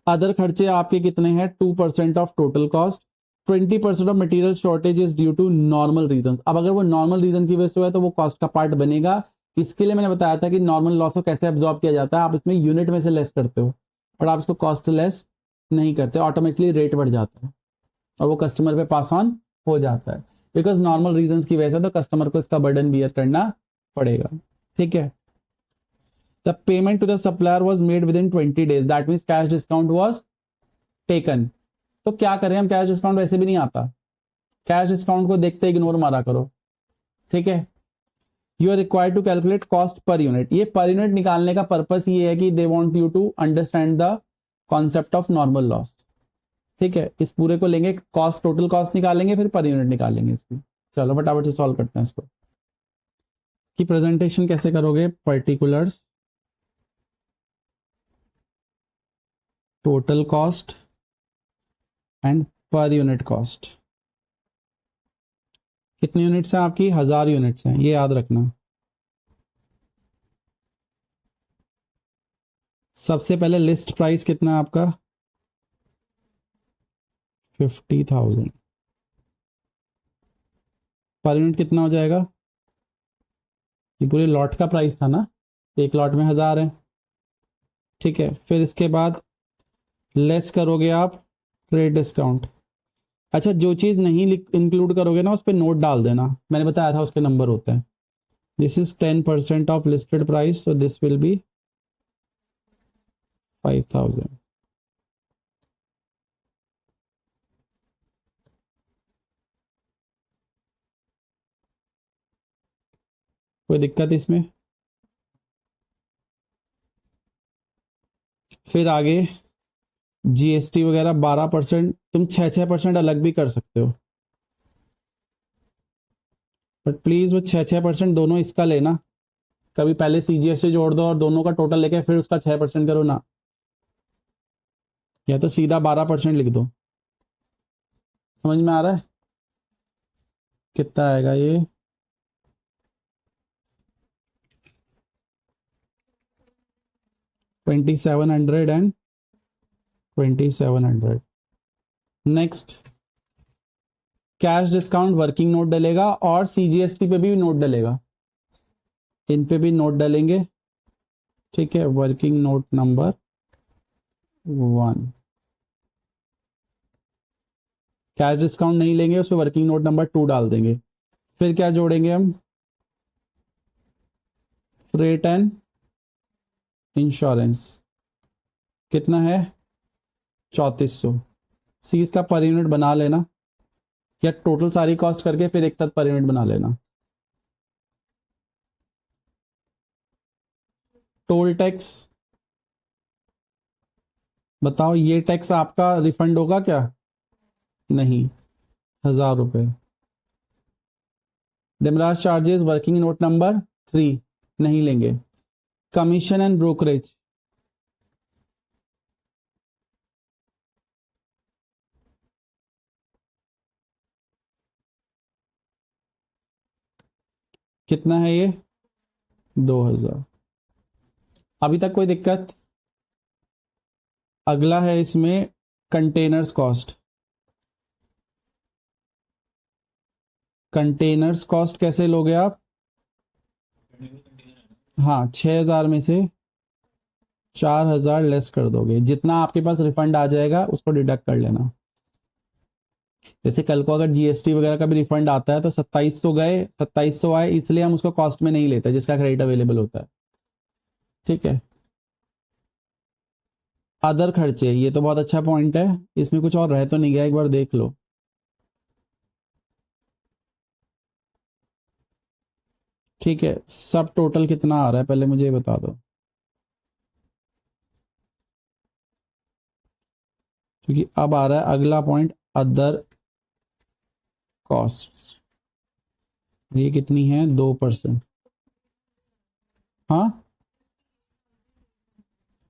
अदर खर्चे आपके कितने हैं, 2% of total cost. 20% of material shortage is due to normal reason. अब अगर वो नॉर्मल रीजन की वजह से हुआ है तो वो कॉस्ट का पार्ट बनेगा। इसके लिए मैंने बताया था कि नॉर्मल लॉस को कैसे एब्जॉर्ब किया जाता है, आप इसमें यूनिट में से लेस करते हो और आप इसको कॉस्ट लेस नहीं करते, ऑटोमेटिकली रेट बढ़ जाता है और वो कस्टमर पे पास ऑन हो जाता है, बिकॉज नॉर्मल रीजन की वजह से तो कस्टमर को इसका बर्डन बियर करना पड़ेगा। ठीक है, the payment to the supplier was made within 20 days, that means cash discount was taken. तो क्या करें हम, कैश डिस्काउंट वैसे भी नहीं आता, कैश डिस्काउंट को देखते इग्नोर मारा करो। ठीक है, you are required to calculate cost per unit. ये पर यूनिट निकालने का पर्पस ये है कि they want you to understand the concept of normal loss. ठीक है, इस पूरे को लेंगे, कॉस्ट टोटल कॉस्ट निकालेंगे, फिर पर यूनिट निकालेंगे इसकी। चलो फटाफट से सॉल्व करते हैं इसको। इसकी प्रेजेंटेशन कैसे करोगे, particulars, total cost and per unit cost. कितनी यूनिट्स हैं आपकी, 1000 यूनिट्स हैं, ये याद रखना। सबसे पहले लिस्ट प्राइस कितना है आपका, 50,000। पर यूनिट कितना हो जाएगा, ये पूरे लॉट का प्राइस था ना, एक लॉट में 1000 है। ठीक है, फिर इसके बाद लेस करोगे आप ट्रेड डिस्काउंट। अच्छा, जो चीज़ नहीं इंक्लूड करोगे ना उस पर नोट डाल देना, मैंने बताया था उसके नंबर होते हैं। This is 10% of listed price, so this will be 5000। कोई दिक्कत इसमें। फिर आगे जीएसटी वगैरह 12%, तुम 6% अलग भी कर सकते हो, बट प्लीज वो 6% दोनों इसका लेना, कभी पहले सीजीएसटी जोड़ दो और दोनों का टोटल लेके फिर उसका 6% करो ना, या तो सीधा 12% लिख दो। समझ में आ रहा है, कितना आएगा ये, $2700। Next, cash discount working note डलेगा और सीजीएसटी पे भी नोट डलेगा, इन पे भी नोट डलेंगे। ठीक है, working note number 1। Cash discount नहीं लेंगे, उस पर वर्किंग नोट नंबर 2 डाल देंगे। फिर क्या जोड़ेंगे हम, फ्रेट एंड इंश्योरेंस कितना है 3400। सी इसका पर यूनिट बना लेना या टोटल सारी कॉस्ट करके फिर एक साथ पर यूनिट बना लेना। टोल टैक्स बताओ, ये टैक्स आपका रिफंड होगा क्या? नहीं, 1000 रुपये। डेमराज चार्जेस वर्किंग नोट नंबर 3 नहीं लेंगे। कमीशन एंड ब्रोकरेज कितना है ये 2000। अभी तक कोई दिक्कत? अगला है इसमें कंटेनर्स कॉस्ट। कंटेनर्स कॉस्ट कैसे लोगे आप? हाँ, 6000 में से 4000 लेस कर दोगे, जितना आपके पास रिफंड आ जाएगा उसको डिडक्ट कर लेना। जैसे कल को अगर जीएसटी वगैरह का भी रिफंड आता है तो 2700 गए, 2700 आए, इसलिए हम उसको कॉस्ट में नहीं लेते जिसका क्रेडिट अवेलेबल होता है। ठीक है। अदर खर्चे, ये तो बहुत अच्छा पॉइंट है, इसमें कुछ और रह तो नहीं गया, एक बार देख लो। ठीक है, सब टोटल कितना आ रहा है पहले मुझे ये बता दो, क्योंकि अब आ रहा है अगला पॉइंट अदर कॉस्ट। ये कितनी है 2%। हाँ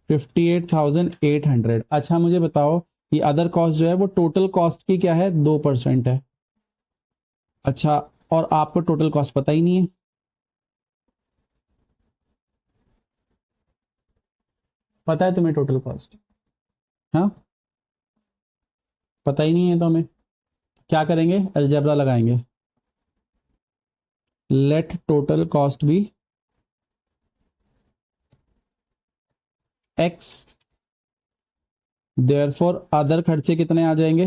58,800। अच्छा मुझे बताओ, ये अदर कॉस्ट जो है वो टोटल कॉस्ट की क्या है 2% है। अच्छा, और आपको टोटल कॉस्ट पता ही नहीं है? पता है तुम्हें टोटल कॉस्ट? हाँ पता ही नहीं है तो हमें क्या करेंगे, अलजेब्रा लगाएंगे। Let total cost be x, therefore other खर्चे कितने आ जाएंगे?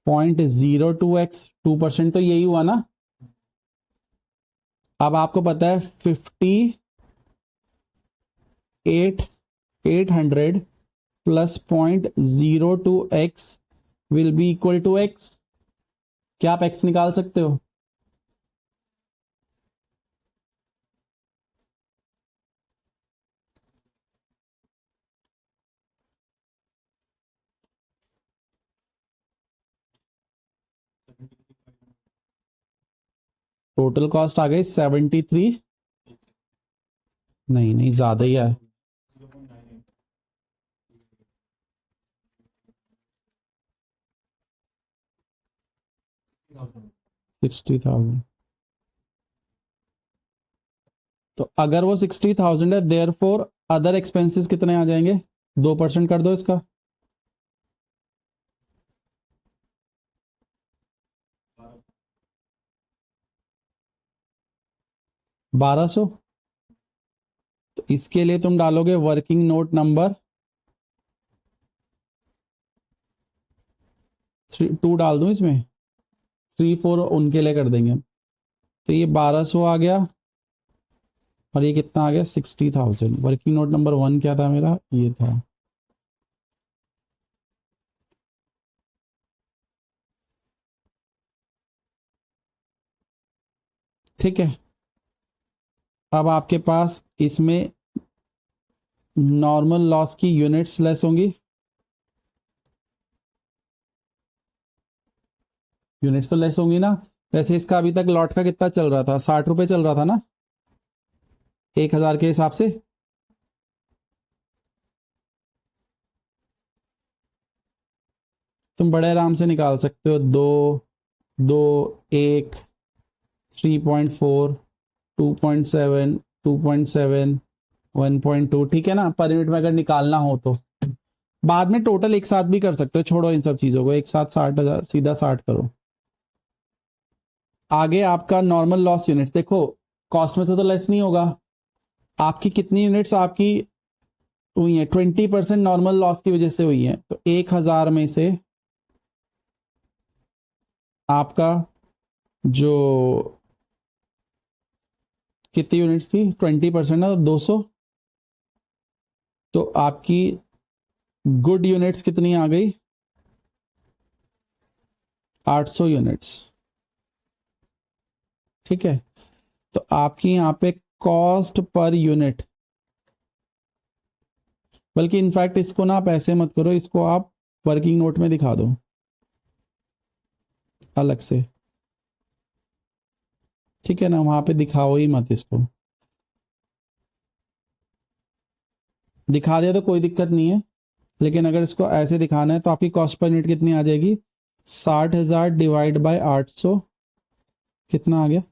.02x, 2% तो यही हुआ ना। अब आपको पता है 58,800 plus .02x will be equal to x। क्या आप x निकाल सकते हो? टोटल कॉस्ट आ गई 73। नहीं नहीं, ज्यादा ही है। 60,000। तो अगर वो 60,000 है, देयर फोर अदर एक्सपेंसेस कितने आ जाएंगे? 2% कर दो इसका। 1200। तो इसके लिए तुम डालोगे वर्किंग नोट नंबर 2 डाल दूं इसमें, 3 4 उनके लिए कर देंगे। तो ये 1200 आ गया और ये कितना आ गया 60,000। वर्किंग नोट नंबर 1 क्या था मेरा, ये था। ठीक है, अब आपके पास इसमें नॉर्मल लॉस की यूनिट्स लेस होंगी। यूनिट्स तो लेस होंगी ना। वैसे इसका अभी तक लॉट का कितना चल रहा था, 60 रुपए चल रहा था ना 1000 के हिसाब से। तुम बड़े आराम से निकाल सकते हो, 2 2 1 3.4 2.7 2.7 1.2। ठीक है ना, पर यूनिट में अगर निकालना हो तो बाद में टोटल एक साथ भी कर सकते हो, छोड़ो इन सब चीजों को, एक साथ 60,000 सीधा 60 करो। आगे आपका नॉर्मल लॉस यूनिट्स देखो, कॉस्ट में से तो लेस नहीं होगा। आपकी कितनी यूनिट्स आपकी हुई है, 20% नॉर्मल लॉस की वजह से हुई है। तो 1000 में से आपका जो कितनी यूनिट्स थी, 20% ना, 200, तो आपकी गुड यूनिट्स कितनी आ गई, 800 यूनिट्स। ठीक है, तो आपकी यहाँ पे कॉस्ट पर यूनिट, बल्कि इनफैक्ट इसको ना आप ऐसे मत करो, इसको आप वर्किंग नोट में दिखा दो अलग से। ठीक है ना, वहां पे दिखाओ ही मत इसको, दिखा दिया तो कोई दिक्कत नहीं है, लेकिन अगर इसको ऐसे दिखाना है तो आपकी कॉस्ट पर यूनिट कितनी आ जाएगी, 60,000 डिवाइड बाय 800, कितना आ गया।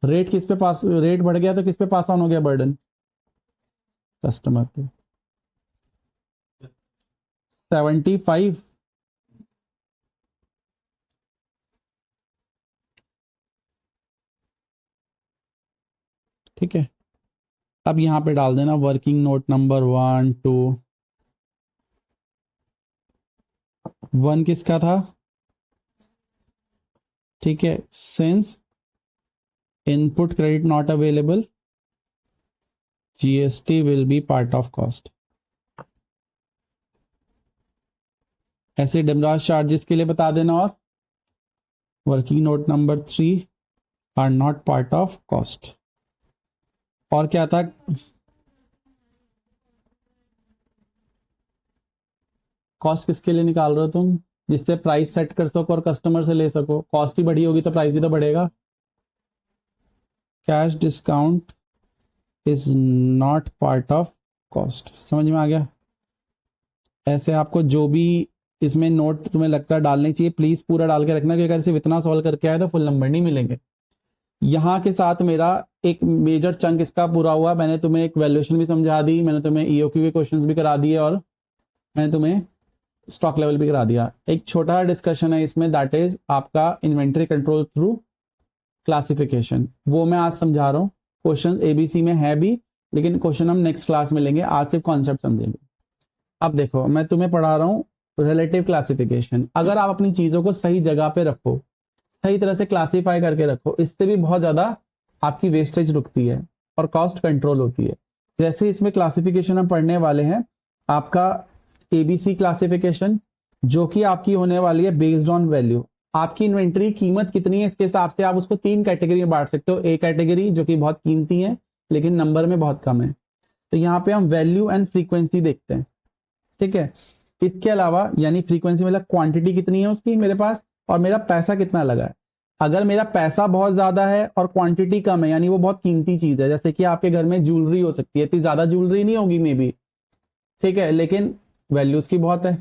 रेट किस पे पास, रेट बढ़ गया तो किस पे पास ऑन हो गया बर्डन, कस्टमर पे। 75, ठीक है। अब यहां पे डाल देना वर्किंग नोट नंबर 1 2, 1 किसका था, ठीक है, since input credit not available, GST will be part of cost. ऐसे डिमराज चार्जेस के लिए बता देना, और working note number 3 are not part of cost. और क्या था, कॉस्ट किसके लिए निकाल रहे हो तुम, जिससे प्राइस सेट कर सको और कस्टमर से ले सको। कॉस्ट ही बढ़ी होगी तो प्राइस भी तो बढ़ेगा। Cash discount is not part of cost, समझ में आ गया। ऐसे आपको जो भी इसमें नोट तुम्हें लगता है डालने चाहिए, प्लीज पूरा डाल के रखना, क्योंकि अगर सिर्फ इतना सॉल्व करके आए तो फुल नंबर नहीं मिलेंगे। यहाँ के साथ मेरा एक मेजर चंक इसका पूरा हुआ। मैंने तुम्हें एक वैल्यूएशन भी समझा दी, मैंने तुम्हें ईओक्यू के क्वेश्चंस भी करा दिए, और मैंने तुम्हें स्टॉक लेवल भी करा दिया। एक छोटा डिस्कशन है इसमें, दैट इज आपका इन्वेंट्री कंट्रोल थ्रू क्लासिफिकेशन, वो मैं आज समझा रहा हूँ। क्वेश्चन एबीसी में है भी, लेकिन क्वेश्चन हम नेक्स्ट क्लास में लेंगे, आज सिर्फ कॉन्सेप्ट समझेंगे। अब देखो, मैं तुम्हें पढ़ा रहा हूँ रिलेटिव क्लासिफिकेशन। अगर आप अपनी चीजों को सही जगह पे रखो, सही तरह से क्लासिफाई करके रखो, इससे भी बहुत ज्यादा आपकी वेस्टेज रुकती है और कॉस्ट कंट्रोल होती है। जैसे इसमें क्लासिफिकेशन हम पढ़ने वाले हैं, आपका एबीसी क्लासिफिकेशन, जो कि आपकी होने वाली है बेस्ड ऑन वैल्यू। आपकी इन्वेंट्री कीमत कितनी है, इसके हिसाब से आप उसको 3 कैटेगरी में बांट सकते हो। ए कैटेगरी जो कि बहुत कीमती है लेकिन नंबर में बहुत कम है, तो यहाँ पे हम वैल्यू एंड फ्रीक्वेंसी देखते हैं। ठीक है, इसके अलावा यानी फ्रीक्वेंसी मतलब क्वांटिटी कितनी है उसकी मेरे पास, और मेरा पैसा कितना लगा है। अगर मेरा पैसा बहुत ज्यादा है और क्वांटिटी कम है, यानी वो बहुत कीमती चीज है, जैसे कि आपके घर में ज्वेलरी हो सकती है, इतनी ज्यादा ज्वेलरी नहीं होगी मे बी, ठीक है, लेकिन वैल्यू उसकी बहुत है।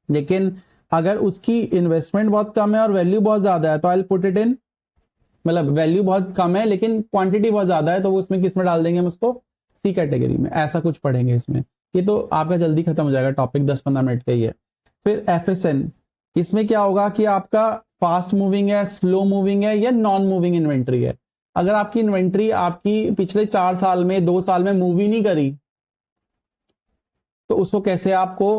लेकिन अगर उसकी इन्वेस्टमेंट बहुत कम है और वैल्यू बहुत ज्यादा है, तो आई पुट इट इन, मतलब वैल्यू बहुत कम है लेकिन क्वांटिटी बहुत ज्यादा है, तो वो उसमें किस में डाल देंगे हम उसको, सी कैटेगरी में। ऐसा कुछ पढ़ेंगे इसमें, ये तो आपका जल्दी खत्म हो जाएगा टॉपिक, 10-15 मिनट का ही है। फिर एफएसएन, इसमें क्या होगा कि आपका फास्ट मूविंग है, स्लो मूविंग है, या नॉन मूविंग इन्वेंट्री है। अगर आपकी इन्वेंट्री आपकी पिछले 4 साल में 2 साल में मूव ही नहीं करी, तो उसको कैसे आपको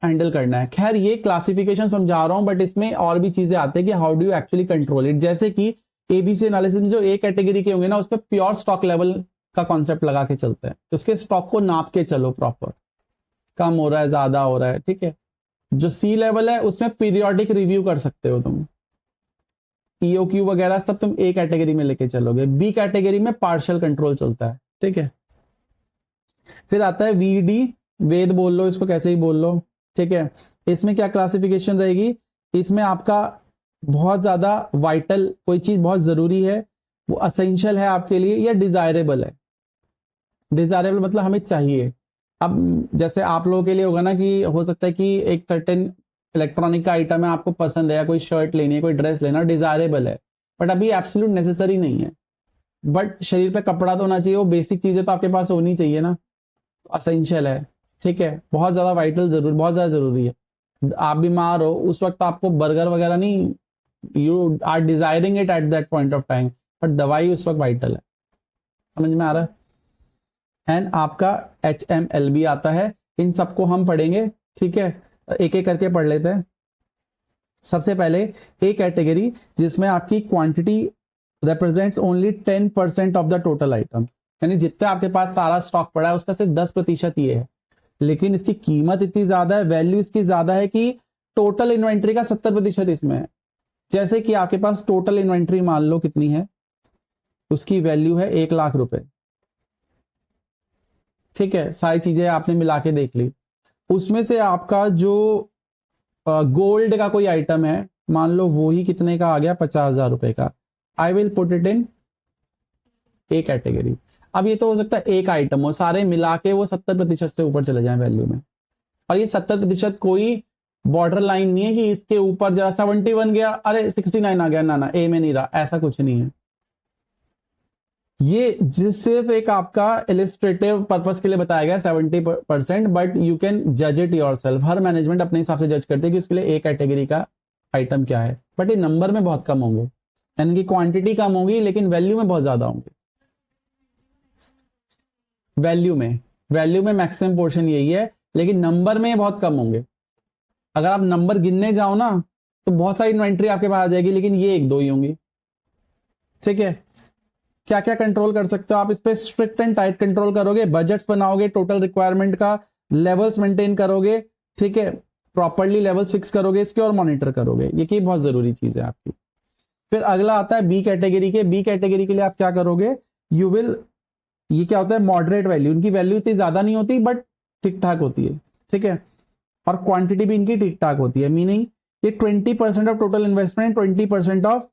हैंडल करना है। खैर ये क्लासिफिकेशन समझा रहा हूं, बट इसमें और भी चीजें आती है कि how do you actually control it. जैसे कि एबीसी एनालिसिस में जो ए कैटेगरी के होंगे ना, उसमें प्योर स्टॉक लेवल का कॉन्सेप्ट लगा के चलते हैं, उसके स्टॉक को नाप के चलो प्रॉपर, कम हो रहा है ज्यादा हो रहा है, ठीक है। जो सी लेवल है उसमें पीरियोडिक रिव्यू कर सकते हो तुम, ईओक्यू वगैरह सब तुम ए कैटेगरी में लेके चलोगे। बी कैटेगरी में पार्शियल कंट्रोल चलता है, ठीक है। फिर आता है वीडी, वेद बोल लो इसको, कैसे ही बोल लो, ठीक है। इसमें क्या क्लासिफिकेशन रहेगी, इसमें आपका बहुत ज्यादा वाइटल कोई चीज बहुत जरूरी है, वो असेंशियल है आपके लिए, या डिजायरेबल है। डिजायरेबल मतलब हमें चाहिए। अब जैसे आप लोगों के लिए होगा ना कि हो सकता है कि एक सर्टेन इलेक्ट्रॉनिक का आइटम है, आपको पसंद है, या कोई शर्ट लेनी है, कोई ड्रेस लेना, डिजायरेबल है, बट अभी एब्सोल्यूट नेसेसरी नहीं है। बट शरीर पे कपड़ा तो होना चाहिए, वो बेसिक चीजें तो आपके पास होनी चाहिए ना, असेंशियल है, ठीक है। बहुत ज्यादा वाइटल जरूर, बहुत ज्यादा जरूरी है। आप बीमार हो उस वक्त आपको बर्गर वगैरह नहीं, you are desiring it at that point of time, but दवाई उस वक्त वाइटल है। समझ में आ रहा है। एंड आपका HMLB आता है, इन सबको हम पढ़ेंगे, ठीक है, एक एक करके पढ़ लेते हैं। सबसे पहले ए कैटेगरी जिसमें आपकी quantity represents only 10% of the total items, यानी जितना आपके पास सारा स्टॉक पड़ा है उसका सिर्फ 10% ये है, लेकिन इसकी कीमत इतनी ज्यादा है, वैल्यू इसकी ज्यादा है कि टोटल इन्वेंट्री का 70% इसमें है। जैसे कि आपके पास टोटल इन्वेंट्री मान लो कितनी है, उसकी वैल्यू है 1,00,000 रुपए, ठीक है, सारी चीजें आपने मिला के देख ली। उसमें से आपका जो गोल्ड का कोई आइटम है, मान लो वो ही कितने का आ गया, 50,000 रुपए का। I will put it in A category. अब ये तो हो सकता है एक आइटम हो, सारे मिला के वो 70% से ऊपर चले जाए वैल्यू में, और ये 70% कोई बॉर्डर लाइन नहीं है कि इसके ऊपर जरा 71 गया, अरे 69 आ गया, ना ना ए में नहीं रहा, ऐसा कुछ नहीं है। ये सिर्फ एक आपका इलिस्ट्रेटिव पर्पस के लिए बताया गया 70%, बट यू कैन जज इट योरसेल्फ। हर मैनेजमेंट अपने हिसाब से जज करते हैं कि उसके लिए ए कैटेगरी का आइटम क्या है, बट ये नंबर में बहुत कम होंगे, यानी कि क्वांटिटी कम होगी लेकिन वैल्यू में बहुत ज्यादा होंगे। वैल्यू में मैक्सिमम पोर्शन यही है, लेकिन नंबर में बहुत कम होंगे। अगर आप नंबर गिनने जाओ ना तो बहुत सारी इन्वेंट्री आपके पास आ जाएगी, लेकिन ये एक दो ही होंगी, ठीक है। क्या क्या कंट्रोल कर सकते हो आप इस पे, स्ट्रिक्ट एंड टाइट कंट्रोल करोगे, बजट्स बनाओगे, टोटल रिक्वायरमेंट का लेवल्स मेंटेन करोगे, ठीक है, प्रॉपर्ली लेवल्स फिक्स करोगे इसके और मॉनिटर करोगे, ये की बहुत जरूरी चीज है आपकी। फिर अगला आता है बी कैटेगरी के। बी कैटेगरी के लिए आप क्या करोगे, यू विल, ये क्या होता है, मॉडरेट वैल्यू, इनकी वैल्यू इतनी ज्यादा नहीं होती बट ठीक ठाक होती है, ठीक है, और क्वांटिटी भी इनकी ठीक ठाक होती है, मीनिंग ये 20% of total investment, 20% of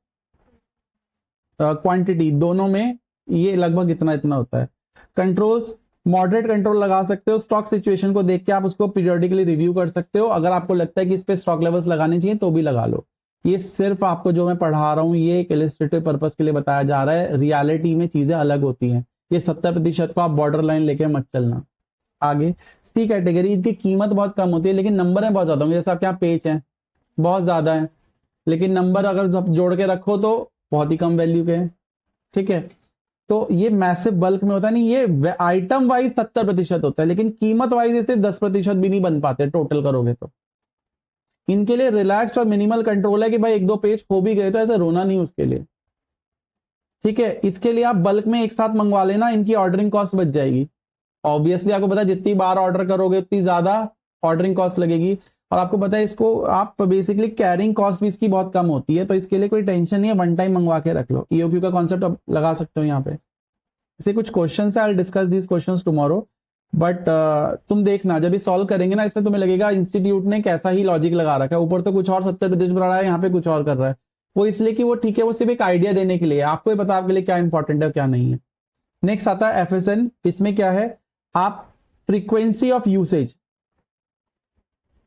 quantity, दोनों में ये लगभग इतना इतना होता है। कंट्रोल्स, मॉडरेट कंट्रोल लगा सकते हो, स्टॉक सिचुएशन को देख के आप उसको पीरियोडिकली रिव्यू कर सकते हो, अगर आपको लगता है कि इस पे स्टॉक लेवल्स लगाने चाहिए तो भी लगा लो। ये सिर्फ आपको जो मैं पढ़ा रहा हूँ ये एक इलिस्ट्रेटिव पर्पस के लिए बताया जा रहा है, रियलिटी में चीजें अलग होती हैं। ये 70% को आप बॉर्डर लाइन लेके मत चलना। आगे सी कैटेगरी, इनकी कीमत बहुत कम होती है लेकिन नंबर में बहुत ज्यादा होंगे, जैसे आपके यहाँ पेज है बहुत ज्यादा है, लेकिन नंबर अगर जोड़ के रखो तो बहुत ही कम वैल्यू के हैं, ठीक है। तो ये मैसिव बल्क में होता है नहीं, ये आइटम वाइज 70% होता है, लेकिन कीमत वाइज सिर्फ 10% भी नहीं बन पाते टोटल करोगे तो। इनके लिए रिलैक्स और मिनिमल कंट्रोल है कि भाई एक दो पेज खो भी गए तो ऐसे रोना नहीं उसके लिए, ठीक है। इसके लिए आप बल्क में एक साथ मंगवा लेना, इनकी ऑर्डरिंग कॉस्ट बच जाएगी। ऑब्वियसली आपको पता है जितनी बार ऑर्डर करोगे उतनी ज्यादा ऑर्डरिंग कॉस्ट लगेगी, और आपको पता है इसको आप बेसिकली कैरिंग कॉस्ट भी इसकी बहुत कम होती है, तो इसके लिए कोई टेंशन नहीं है, वन टाइम मंगवा के रख लो। ईओक्यू का कॉन्सेप्ट आप लगा सकते हो यहाँ पे। इसे कुछ क्वेश्चन है, I will discuss these questions tomorrow, but तुम देखना जब ये सॉल्व करेंगे ना इसमें तुम्हें लगेगा इंस्टीट्यूट ने कैसा ही लॉजिक लगा रखा है, ऊपर तो कुछ और 70% बढ़ा रहा है, यहाँ पे कुछ और कर रहा है। वो इसलिए कि वो ठीक है, वो सिर्फ एक आइडिया देने के लिए, आपको ही पता आपके लिए क्या इंपॉर्टेंट है क्या नहीं है। नेक्स्ट आता है एफएसएन। इसमें क्या है, आप फ्रीक्वेंसी ऑफ यूसेज,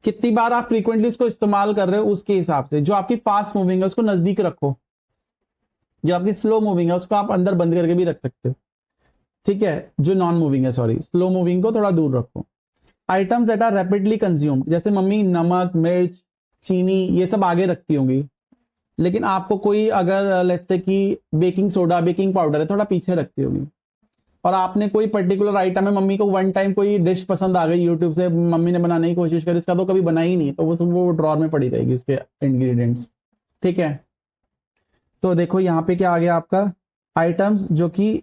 कितनी बार आप फ्रीक्वेंटली उसको इस्तेमाल कर रहे हो उसके हिसाब से। जो आपकी फास्ट मूविंग है उसको नजदीक रखो, जो आपकी स्लो मूविंग है उसको आप अंदर बंद करके भी रख सकते हो, ठीक है। जो नॉन मूविंग है, सॉरी, स्लो मूविंग को थोड़ा दूर रखो। Items that are rapidly consumed, जैसे मम्मी नमक, मिर्च, चीनी ये सब आगे रखती होंगी, लेकिन आपको कोई अगर लेट्स से कि बेकिंग सोडा, बेकिंग पाउडर है, थोड़ा पीछे रखती होगी। और आपने कोई पर्टिकुलर आइटम है, मम्मी को वन टाइम कोई डिश पसंद आ गई यूट्यूब से, मम्मी ने बनाने की कोशिश करी, इसका तो कभी बना ही नहीं, तो वो ड्रॉर में पड़ी रहेगी उसके इंग्रेडिएंट्स, ठीक है। तो देखो यहाँ पे क्या आ गया आपका, आइटम्स जो कि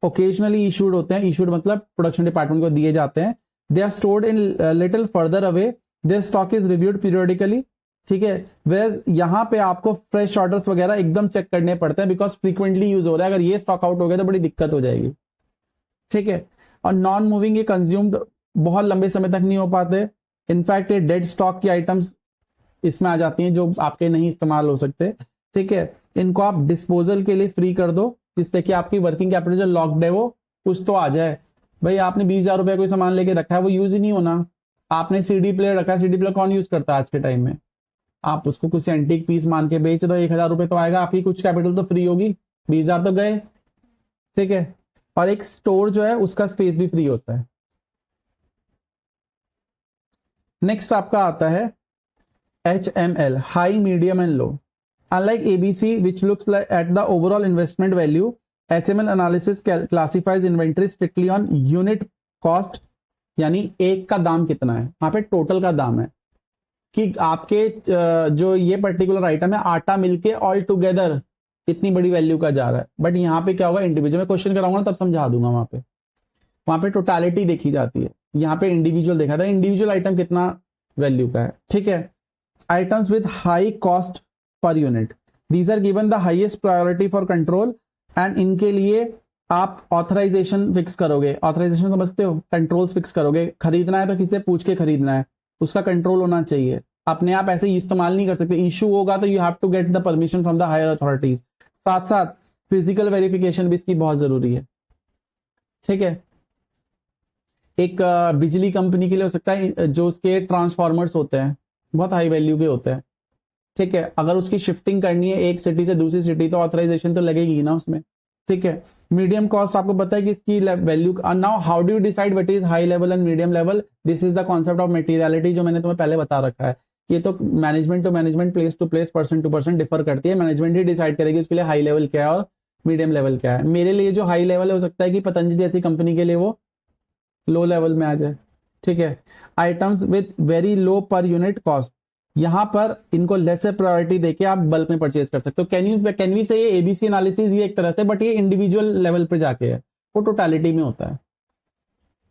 ओकेजनली इशूड होते हैं, इशूड मतलब प्रोडक्शन डिपार्टमेंट को दिए जाते हैं, they are stored in little further away, their stock is reviewed periodically, ठीक है। वेयर यहाँ पे आपको फ्रेश ऑर्डर्स वगैरह एकदम चेक करने पड़ते हैं, बिकॉज फ्रीक्वेंटली यूज हो रहा है, अगर ये स्टॉक आउट हो गया तो बड़ी दिक्कत हो जाएगी, ठीक है। और नॉन मूविंग ये कंज्यूम्ड बहुत लंबे समय तक नहीं हो पाते, इनफैक्ट ये डेड स्टॉक की आइटम्स इसमें आ जाती हैं जो आपके नहीं इस्तेमाल हो सकते, ठीक है। इनको आप डिस्पोजल के लिए फ्री कर दो, जिससे कि आपकी वर्किंग कैपिटल जो लॉक्ड है वो कुछ तो आ जाए। भाई आपने 20,000 रुपए कोई सामान लेके रखा है, वो यूज ही नहीं होना, आपने सीडी प्लेयर रखा है, सीडी प्लेयर कौन यूज करता है आज के टाइम में, आप उसको कुछ एंटीक पीस मान के बेच दो, 1,000 रुपए तो आएगा, आपकी कुछ कैपिटल तो फ्री होगी, 20,000 तो गए, ठीक है। और एक स्टोर जो है उसका स्पेस भी फ्री होता है। नेक्स्ट आपका आता है HML, high, medium and low. Unlike ABC, which looks like at the overall investment value, HML analysis classifies inventory strictly on unit cost, यानी एक का दाम कितना है, वहां पे टोटल का दाम है, कि आपके जो ये पर्टिकुलर आइटम है आटा मिलके ऑल टुगेदर इतनी बड़ी वैल्यू का जा रहा है, बट यहाँ पे क्या होगा इंडिविजुअल, मैं क्वेश्चन कराऊंगा ना तब समझा दूंगा। वहां पे टोटालिटी देखी जाती है, यहाँ पे इंडिविजुअल देखा था इंडिविजुअल आइटम कितना वैल्यू का है। ठीक है, items with high cost per unit, these are given the highest priority for control, and इनके लिए आप ऑथराइजेशन फिक्स करोगे। ऑथराइजेशन समझते हो, कंट्रोल्स फिक्स करोगे। खरीदना है तो किसी से पूछ के खरीदना है, उसका कंट्रोल होना चाहिए, अपने आप ऐसे ही इस्तेमाल नहीं कर सकते। इशू होगा तो you have to get the permission from the higher authorities. साथ साथ फिजिकल वेरिफिकेशन भी इसकी बहुत जरूरी है। ठीक है, एक बिजली कंपनी के लिए हो सकता है जो उसके ट्रांसफार्मर्स होते हैं बहुत हाई वैल्यू के होते हैं। ठीक है, अगर उसकी शिफ्टिंग करनी है एक सिटी से दूसरी सिटी तो ऑथराइजेशन तो लगेगी ना उसमें। ठीक है, मीडियम कॉस्ट आपको पता है कि इसकी वैल्यू। Now how do you decide what is high level and medium level? This is the concept of materiality जो मैंने तुम्हें पहले बता रखा है। ये तो management to management, place to place, person to person differ करती है। मैनेजमेंट ही डिसाइड करेगी उसके लिए हाई लेवल क्या है और मीडियम लेवल क्या है। मेरे लिए जो हाई लेवल है हो सकता है कि पतंजलि जैसी कंपनी के लिए वो लो लेवल में आ जाए। ठीक है, items with very low per unit cost, यहां पर इनको लेसर प्रायोरिटी देके आप बल्क में परचेज कर सकते हो। कैन वी से ये एबीसी एनालिसिस ये एक तरह से, बट ये इंडिविजुअल लेवल पे जाके है, वो टोटालिटी में होता है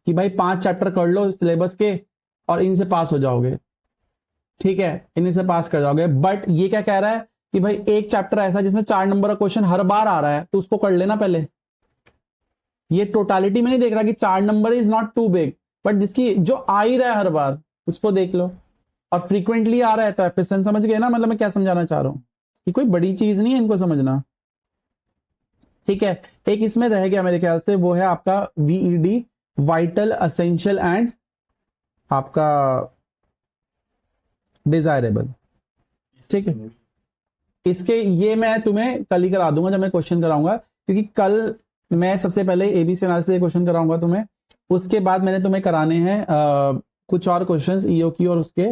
कि भाई 5 चैप्टर कर लो सिलेबस के और इनसे पास हो जाओगे। ठीक है, इन्हीं से पास कर जाओगे। बट ये क्या कह रहा है कि भाई एक चैप्टर ऐसा जिसमें 4 नंबर का क्वेश्चन हर बार आ रहा है तो उसको कर लेना पहले। ये टोटालिटी में नहीं देख रहा कि 4 number is not too big, but जिसकी जो आ ही रहा है हर बार उसको देख लो, और फ्रीक्वेंटली आ रहा है तो एफिशिएंट। समझ गए ना, मतलब मैं क्या समझाना चाह रहा हूं कि कोई बड़ी चीज नहीं है इनको समझना। ठीक है, एक इसमें रह गया मेरे ख्याल से, वो है आपका वीईडी, वाइटल, असेंशियल एंड आपका डिजायरेबल। ठीक है, इसके ये मैं तुम्हें कल ही करा दूंगा जब मैं क्वेश्चन कराऊंगा, क्योंकि कल मैं सबसे पहले एबीसी एनालिसिस क्वेश्चन कराऊंगा तुम्हें, उसके बाद मैंने तुम्हें कराने हैं कुछ और क्वेश्चंस ईओ की और उसके,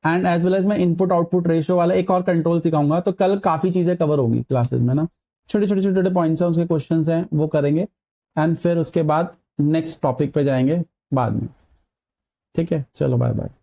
एंड एज वेल एज मैं इनपुट आउटपुट रेशियो वाला एक और कंट्रोल सिखाऊंगा। तो कल काफी चीजें कवर होगी क्लासेस में ना, छोटे छोटे छोटे छोटे पॉइंट्स हैं उसके क्वेश्चंस हैं वो करेंगे, एंड फिर उसके बाद नेक्स्ट टॉपिक पे जाएंगे बाद में। ठीक है, चलो बाय बाय।